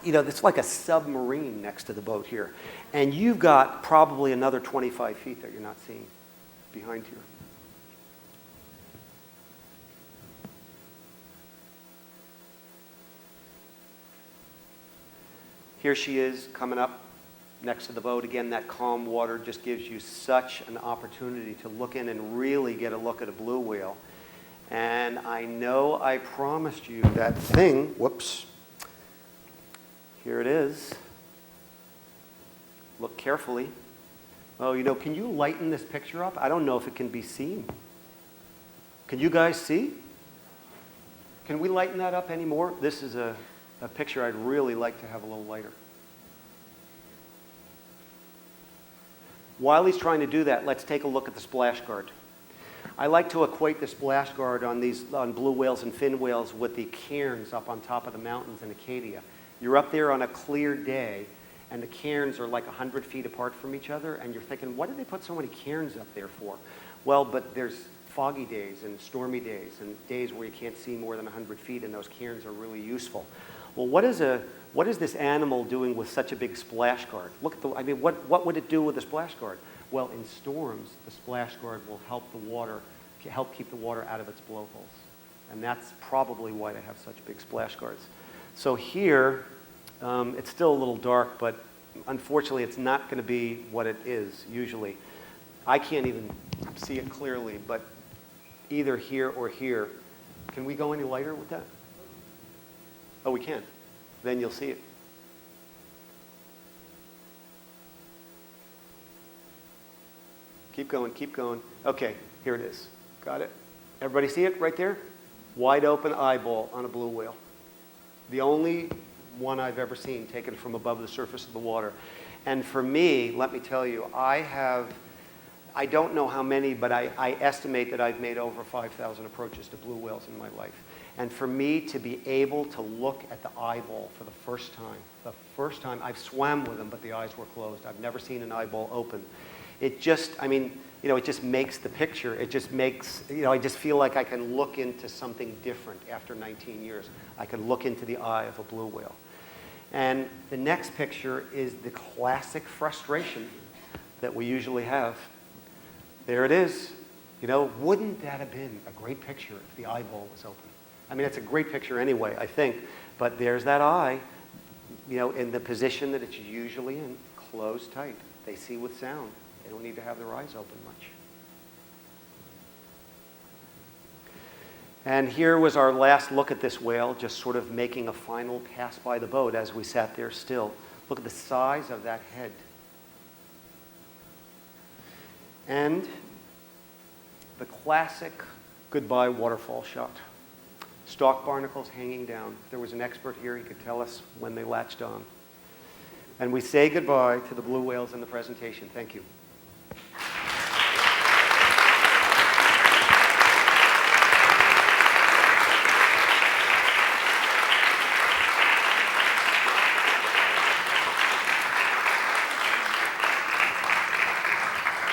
it's like a submarine next to the boat here. And you've got probably another 25 feet that you're not seeing behind here. Here she is coming up next to the boat. Again, that calm water just gives you such an opportunity to look in and really get a look at a blue whale. And I know I promised you that thing. Whoops. Here it is. Look carefully. Oh, can you lighten this picture up? I don't know if it can be seen. Can you guys see? Can we lighten that up any more? This is a picture I'd really like to have a little lighter. While he's trying to do that, let's take a look at the splash guard. I like to equate the splash guard on blue whales and fin whales with the cairns up on top of the mountains in Acadia. You're up there on a clear day, and the cairns are like 100 feet apart from each other, and you're thinking, what did they put so many cairns up there for? Well, but there's foggy days and stormy days and days where you can't see more than 100 feet, and those cairns are really useful. Well, what is this animal doing with such a big splash guard? Look at what would it do with the splash guard? Well, in storms, the splash guard will help keep the water out of its blowholes. And that's probably why they have such big splash guards. So here, it's still a little dark, but unfortunately, it's not going to be what it is usually. I can't even see it clearly, but either here or here. Can we go any lighter with that? Oh, we can. Then you'll see it. Keep going, keep going. Okay, here it is. Got it? Everybody see it right there? Wide open eyeball on a blue whale. The only one I've ever seen taken from above the surface of the water. And for me, let me tell you, I don't know how many, but I estimate that I've made over 5,000 approaches to blue whales in my life. And for me to be able to look at the eyeball for the first time, I've swam with them, but the eyes were closed. I've never seen an eyeball open. It just, it just makes the picture. It just makes, I just feel like I can look into something different after 19 years. I can look into the eye of a blue whale. And the next picture is the classic frustration that we usually have. There it is. Wouldn't that have been a great picture if the eyeball was open? It's a great picture anyway, I think. But there's that eye, in the position that it's usually in, closed tight. They see with sound. They don't need to have their eyes open much. And here was our last look at this whale, just sort of making a final pass by the boat as we sat there still. Look at the size of that head. And the classic goodbye waterfall shot. Stalk barnacles hanging down. If there was an expert here, he could tell us when they latched on. And we say goodbye to the blue whales in the presentation. Thank you.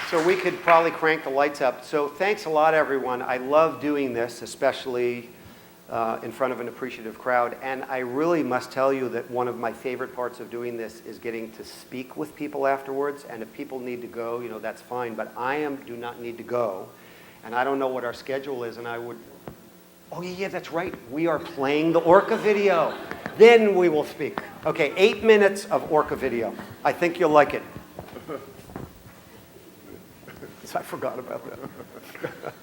So we could probably crank the lights up. So thanks a lot, everyone. I love doing this, especially in front of an appreciative crowd. And I really must tell you that one of my favorite parts of doing this is getting to speak with people afterwards. And if people need to go, that's fine. But I do not need to go. And I don't know what our schedule is. And I would, oh yeah, that's right. We are playing the Orca video. Then we will speak. Okay, 8 minutes of Orca video. I think you'll like it. I forgot about that.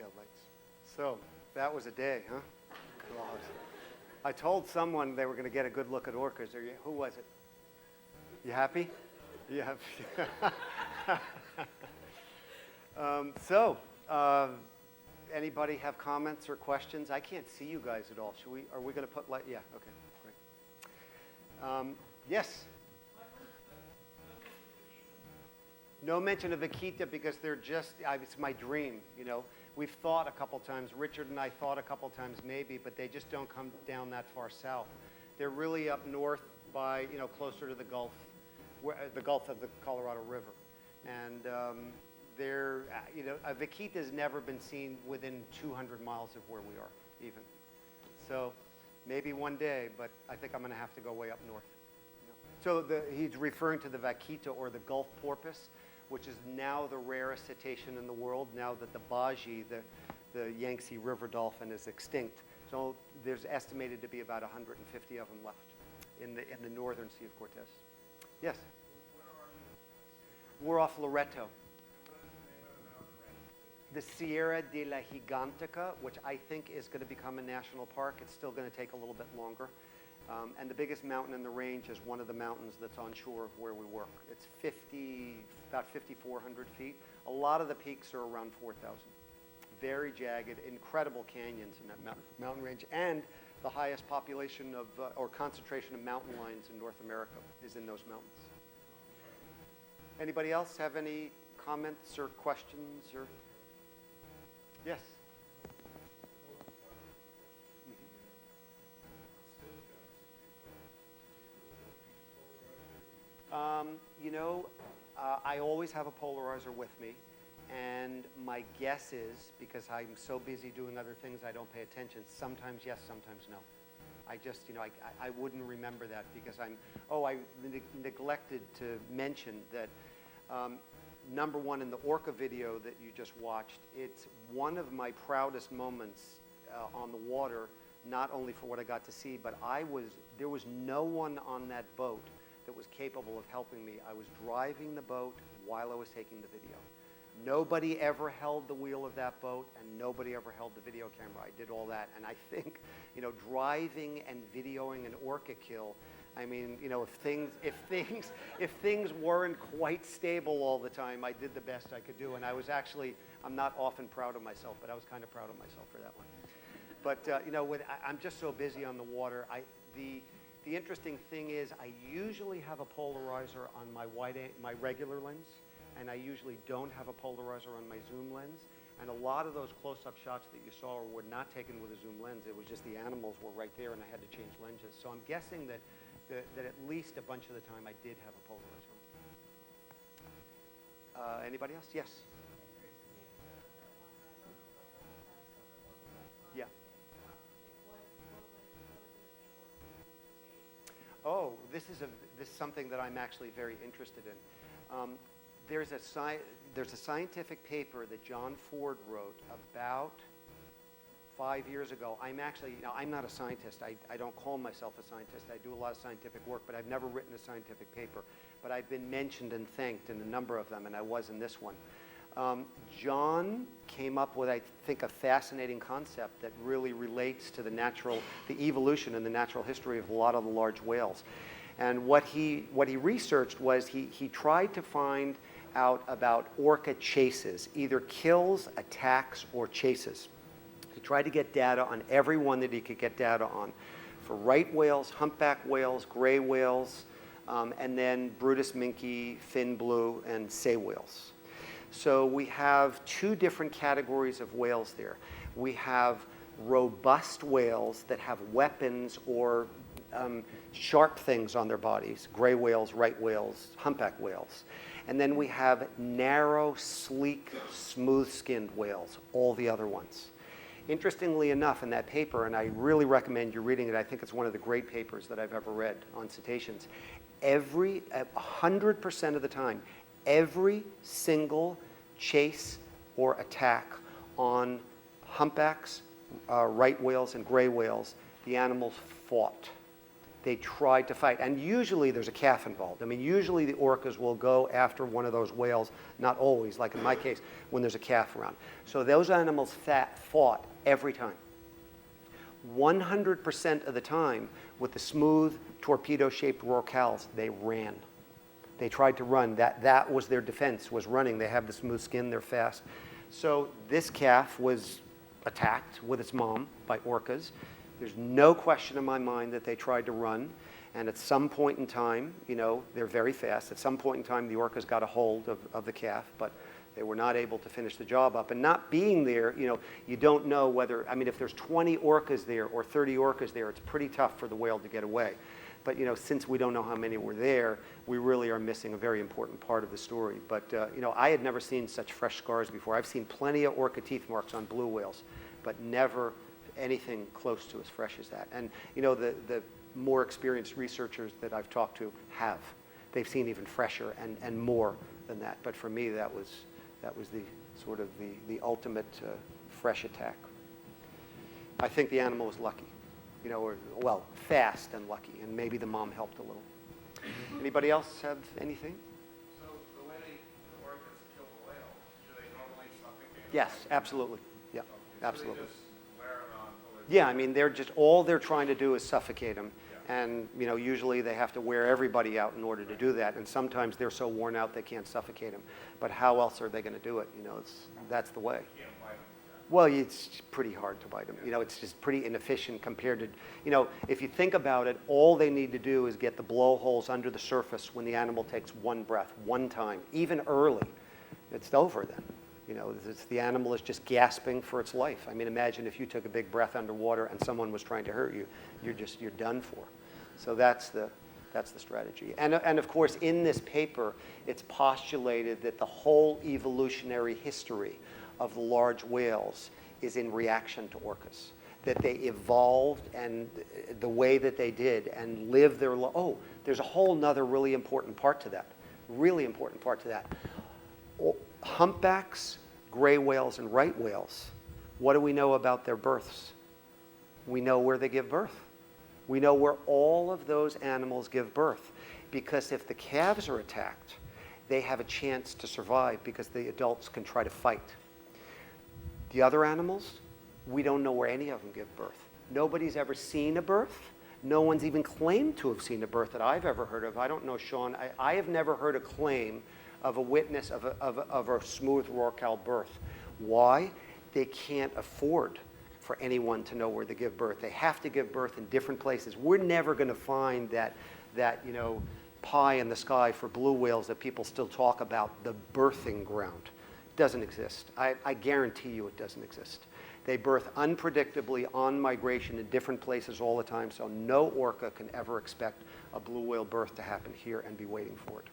taillights. So that was a day, huh? God. I told someone they were going to get a good look at orcas. Who was it? You happy? You happy? Anybody have comments or questions? I can't see you guys at all. Are we going to put light? Yeah, okay, great. Yes? No mention of Vaquita because they're just, it's my dream, you know. We've thought a couple times, Richard and I thought a couple times maybe, but they just don't come down that far south. They're really up north by, you know, closer to the Gulf of the Colorado River. And they're, you know, a Vaquita has never been seen within 200 miles of where we are, even. So maybe one day, but I think I'm going to have to go way up north. So he's referring to the Vaquita or the Gulf porpoise, which is now the rarest cetacean in the world, now that the Baji, the Yangtze River dolphin, is extinct. So there's estimated to be about 150 of them left in the northern Sea of Cortez. Yes? We're off Loreto. The Sierra de la Gigantica, which I think is going to become a national park. It's still going to take a little bit longer. And the biggest mountain in the range is one of the mountains that's on shore of where we work. It's about 5,400 feet. A lot of the peaks are around 4,000. Very jagged, incredible canyons in that mountain range. And the highest population of, or concentration of mountain lions in North America is in those mountains. Anybody else have any comments or questions or? Yes? You know, I always have a polarizer with me, and my guess is, because I'm so busy doing other things, I don't pay attention. Sometimes yes, sometimes no. I just, you know, I wouldn't remember that because I neglected to mention that number one, in the Orca video that you just watched, it's one of my proudest moments on the water, not only for what I got to see, but there was no one on that boat that was capable of helping me. I was driving the boat while I was taking the video. Nobody ever held the wheel of that boat, and nobody ever held the video camera. I did all that, and I think, you know, driving and videoing an orca kill, I mean, you know, if things weren't quite stable all the time, I did the best I could do, and I'm not often proud of myself, but I was kind of proud of myself for that one. But you know, I'm just so busy on the water. The interesting thing is I usually have a polarizer on my regular lens, and I usually don't have a polarizer on my zoom lens. And a lot of those close-up shots that you saw were not taken with a zoom lens. It was just the animals were right there, and I had to change lenses. So I'm guessing that at least a bunch of the time I did have a polarizer. Anybody else? Yes. Yeah. Oh, this is something that I'm actually very interested in. There's a scientific paper that John Ford wrote about 5 years ago. I'm not a scientist. I don't call myself a scientist. I do a lot of scientific work, but I've never written a scientific paper. But I've been mentioned and thanked in a number of them, and I was in this one. John came up with, I think, a fascinating concept that really relates to the evolution and the natural history of a lot of the large whales. And what he researched was he tried to find out about orca chases, either kills, attacks, or chases. He tried to get data on every one that he could get data on, for right whales, humpback whales, gray whales, and then Brutus minke, fin blue, and sei whales. So we have two different categories of whales there. We have robust whales that have weapons or sharp things on their bodies, gray whales, right whales, humpback whales. And then we have narrow, sleek, smooth-skinned whales, all the other ones. Interestingly enough, in that paper, and I really recommend you reading it, I think it's one of the great papers that I've ever read on cetaceans, 100% of the time, every single chase or attack on humpbacks, right whales, and gray whales, the animals fought. they tried to fight. And usually there's a calf involved. I mean, usually the orcas will go after one of those whales, not always, like in my case, when there's a calf around. So those animals fought every time. 100% of the time, with the smooth, torpedo-shaped rorquals, they ran. They tried to run. That was their defense, was running. They have the smooth skin, they're fast. So this calf was attacked with its mom by orcas. There's no question in my mind that they tried to run. And at some point in time, you know, they're very fast. At some point in time, the orcas got a hold of the calf, but they were not able to finish the job up. And not being there, you know, you don't know whether, I mean, if there's 20 orcas there or 30 orcas there, it's pretty tough for the whale to get away. But, you know, since we don't know how many were there, we really are missing a very important part of the story. But, you know, I had never seen such fresh scars before. I've seen plenty of orca teeth marks on blue whales, but never anything close to as fresh as that. And, you know, the more experienced researchers that I've talked to have. They've seen even fresher and more than that. But for me, that was the sort of the ultimate fresh attack. I think the animal was lucky, you know, or, well, fast and lucky, and maybe the mom helped a little. Anybody else have anything? So the way the orcas kill the whale, do they normally suffocate them? Yes, absolutely. Yeah, absolutely. So they just wear them on until Yeah, I mean, all they're trying to do is suffocate them. And, you know, usually they have to wear everybody out in order to do that. And sometimes they're so worn out they can't suffocate them. But how else are they going to do it? You know, that's the way. you can't bite them. Well, it's pretty hard to bite them. You know, it's just pretty inefficient compared to, you know, if you think about it, all they need to do is get the blowholes under the surface when the animal takes one breath, one time, even early. It's over then. You know, the animal is just gasping for its life. I mean, imagine if you took a big breath underwater and someone was trying to hurt you, you're done for. So that's the strategy. And of course, in this paper, it's postulated that the whole evolutionary history of the large whales is in reaction to orcas. That they evolved and the way that they did and lived their life. Oh, there's a whole nother really important part to that. Really important part to that. Humpbacks, gray whales, and right whales, what do we know about their births? We know where they give birth. We know where all of those animals give birth, because if the calves are attacked, they have a chance to survive because the adults can try to fight. The other animals, we don't know where any of them give birth. Nobody's ever seen a birth. No one's even claimed to have seen a birth that I've ever heard of. I don't know, Sean. I have never heard a claim of a witness of a smooth rorqual birth. Why? They can't afford for anyone to know where they give birth. They have to give birth in different places. We're never going to find that you know, pie in the sky for blue whales that people still talk about, the birthing ground. It doesn't exist. I guarantee you it doesn't exist. They birth unpredictably on migration in different places all the time, so no orca can ever expect a blue whale birth to happen here and be waiting for it.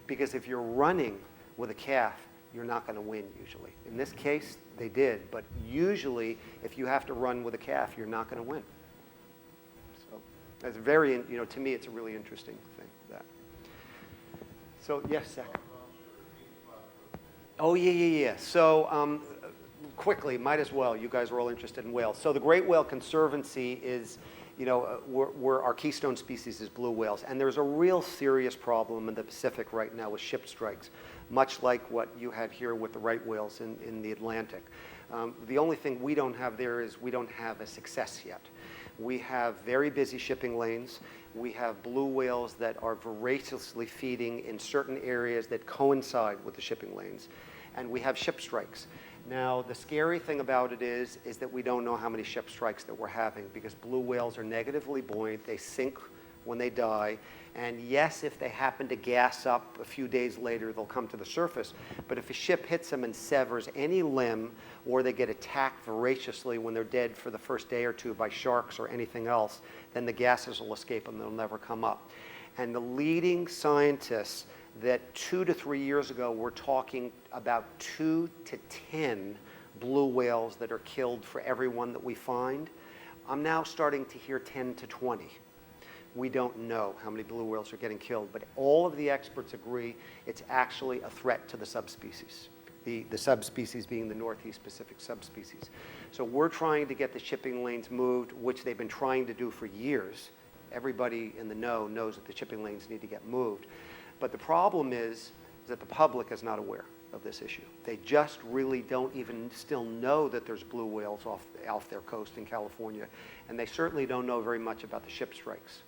Because if you're running with a calf, you're not going to win usually. In this case, they did, but usually if you have to run with a calf, you're not going to win. So that's very, you know, to me, it's a really interesting thing, that. So, yes, Zach. Oh, yeah. So, quickly, might as well. You guys are all interested in whales. So the Great Whale Conservancy is, you know, our keystone species is blue whales. And there's a real serious problem in the Pacific right now with ship strikes, much like what you had here with the right whales in the Atlantic. The only thing we don't have there is we don't have a success yet. We have very busy shipping lanes. We have blue whales that are voraciously feeding in certain areas that coincide with the shipping lanes. And we have ship strikes. Now, the scary thing about it is that we don't know how many ship strikes that we're having, because blue whales are negatively buoyant. They sink when they die. And yes, if they happen to gas up a few days later, they'll come to the surface. But if a ship hits them and severs any limb, or they get attacked voraciously when they're dead for the first day or two by sharks or anything else, then the gases will escape them. They'll never come up. And the leading scientists that 2 to 3 years ago were talking about 2 to 10 blue whales that are killed for every one that we find, I'm now starting to hear 10 to 20. We don't know how many blue whales are getting killed, but all of the experts agree it's actually a threat to the subspecies. The subspecies being the Northeast Pacific subspecies. So we're trying to get the shipping lanes moved, which they've been trying to do for years. everybody in the know knows that the shipping lanes need to get moved. But the problem is that the public is not aware of this issue. They just really don't even still know that there's blue whales off their coast in California, and they certainly don't know very much about the ship strikes.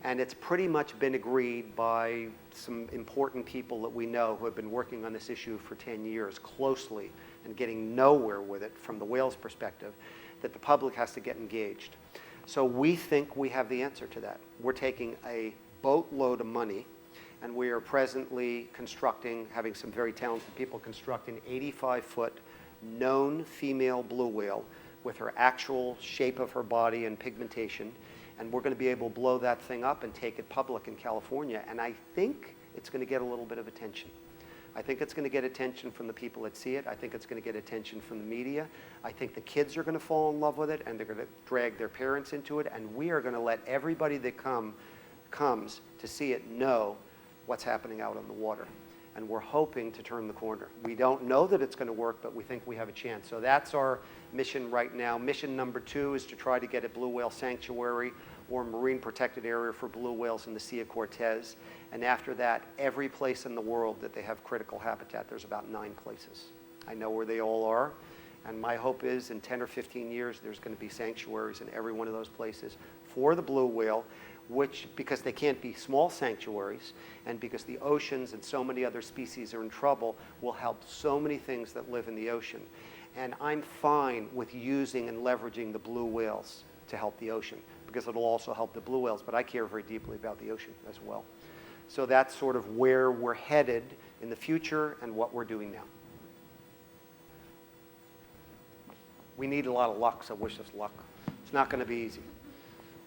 And it's pretty much been agreed by some important people that we know who have been working on this issue for 10 years closely and getting nowhere with it from the whales' perspective, that the public has to get engaged. So we think we have the answer to that. We're taking a boatload of money, and we are presently constructing, having some very talented people construct an 85-foot known female blue whale with her actual shape of her body and pigmentation. And we're going to be able to blow that thing up and take it public in California. And I think it's going to get a little bit of attention. I think it's going to get attention from the people that see it. I think it's going to get attention from the media. I think the kids are going to fall in love with it, and they're going to drag their parents into it. And we are going to let everybody that comes to see it know what's happening out on the water. And we're hoping to turn the corner. We don't know that it's going to work, but we think we have a chance. So that's our mission right now. Mission number 2 is to try to get a blue whale sanctuary or marine protected area for blue whales in the Sea of Cortez. And after that, every place in the world that they have critical habitat, there's about 9 places. I know where they all are. And my hope is in 10 or 15 years, there's going to be sanctuaries in every one of those places for the blue whale, which, because they can't be small sanctuaries, and because the oceans and so many other species are in trouble, will help so many things that live in the ocean. And I'm fine with using and leveraging the blue whales to help the ocean, because it'll also help the blue whales, but I care very deeply about the ocean as well. So that's sort of where we're headed in the future and what we're doing now. We need a lot of luck, so wish us luck. It's not going to be easy,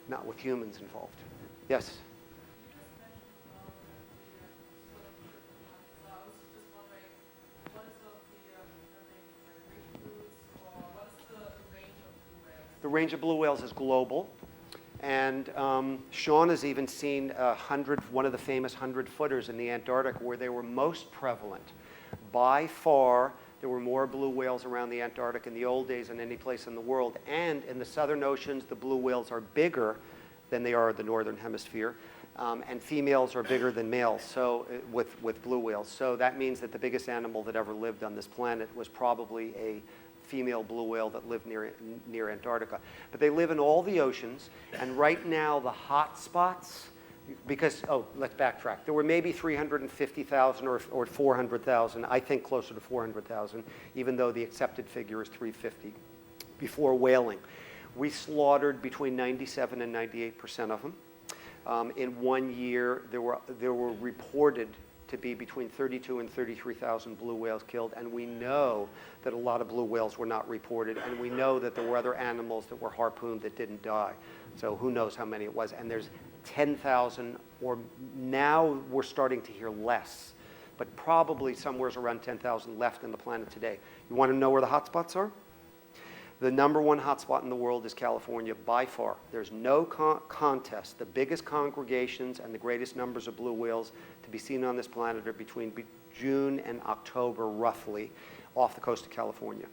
not with humans involved. Yes? The range of blue whales is global. And Sean has even seen one of the famous 100-footers in the Antarctic where they were most prevalent. By far, there were more blue whales around the Antarctic in the old days than any place in the world. And in the southern oceans, the blue whales are bigger than they are in the northern hemisphere. And females are bigger than males, so with blue whales. So that means that the biggest animal that ever lived on this planet was probably a female blue whale that lived near Antarctica. But they live in all the oceans, and right now the hot spots, because, let's backtrack. There were maybe 350,000 or 400,000, I think closer to 400,000, even though the accepted figure is 350, before whaling. We slaughtered between 97 and 98% of them. In 1 year, there were reported to be between 32 and 33,000 blue whales killed, and we know that a lot of blue whales were not reported, and we know that there were other animals that were harpooned that didn't die. So who knows how many it was, and there's 10,000, or now we're starting to hear less, but probably somewhere around 10,000 left on the planet today. You want to know where the hotspots are? The number 1 hotspot in the world is California by far. There's no contest. The biggest congregations and the greatest numbers of blue whales to be seen on this planet are between June and October, roughly, off the coast of California.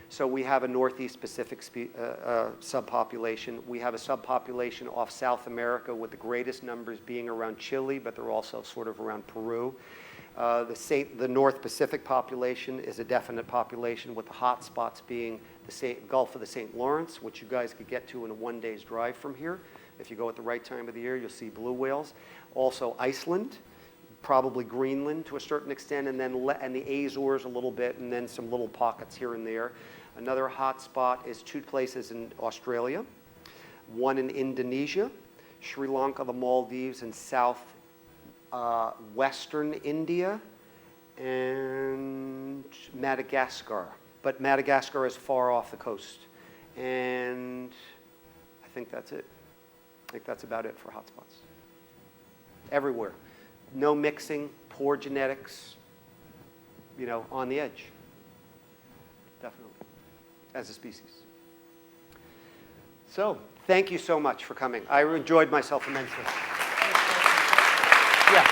So we have a Northeast Pacific subpopulation. We have a subpopulation off South America with the greatest numbers being around Chile, but they're also sort of around Peru. The North Pacific population is a definite population, with the hot spots being the Gulf of the St. Lawrence, which you guys could get to in a 1 day's drive from here. If you go at the right time of the year, you'll see blue whales. Also Iceland, probably Greenland to a certain extent, and then and the Azores a little bit, and then some little pockets here and there. Another hot spot is 2 places in Australia, 1 in Indonesia, Sri Lanka, the Maldives, and western India, and Madagascar. But Madagascar is far off the coast. And I think that's it. I think that's about it for hotspots. Everywhere. No mixing, poor genetics, on the edge. Definitely. As a species. So, thank you so much for coming. I enjoyed myself immensely. Yeah.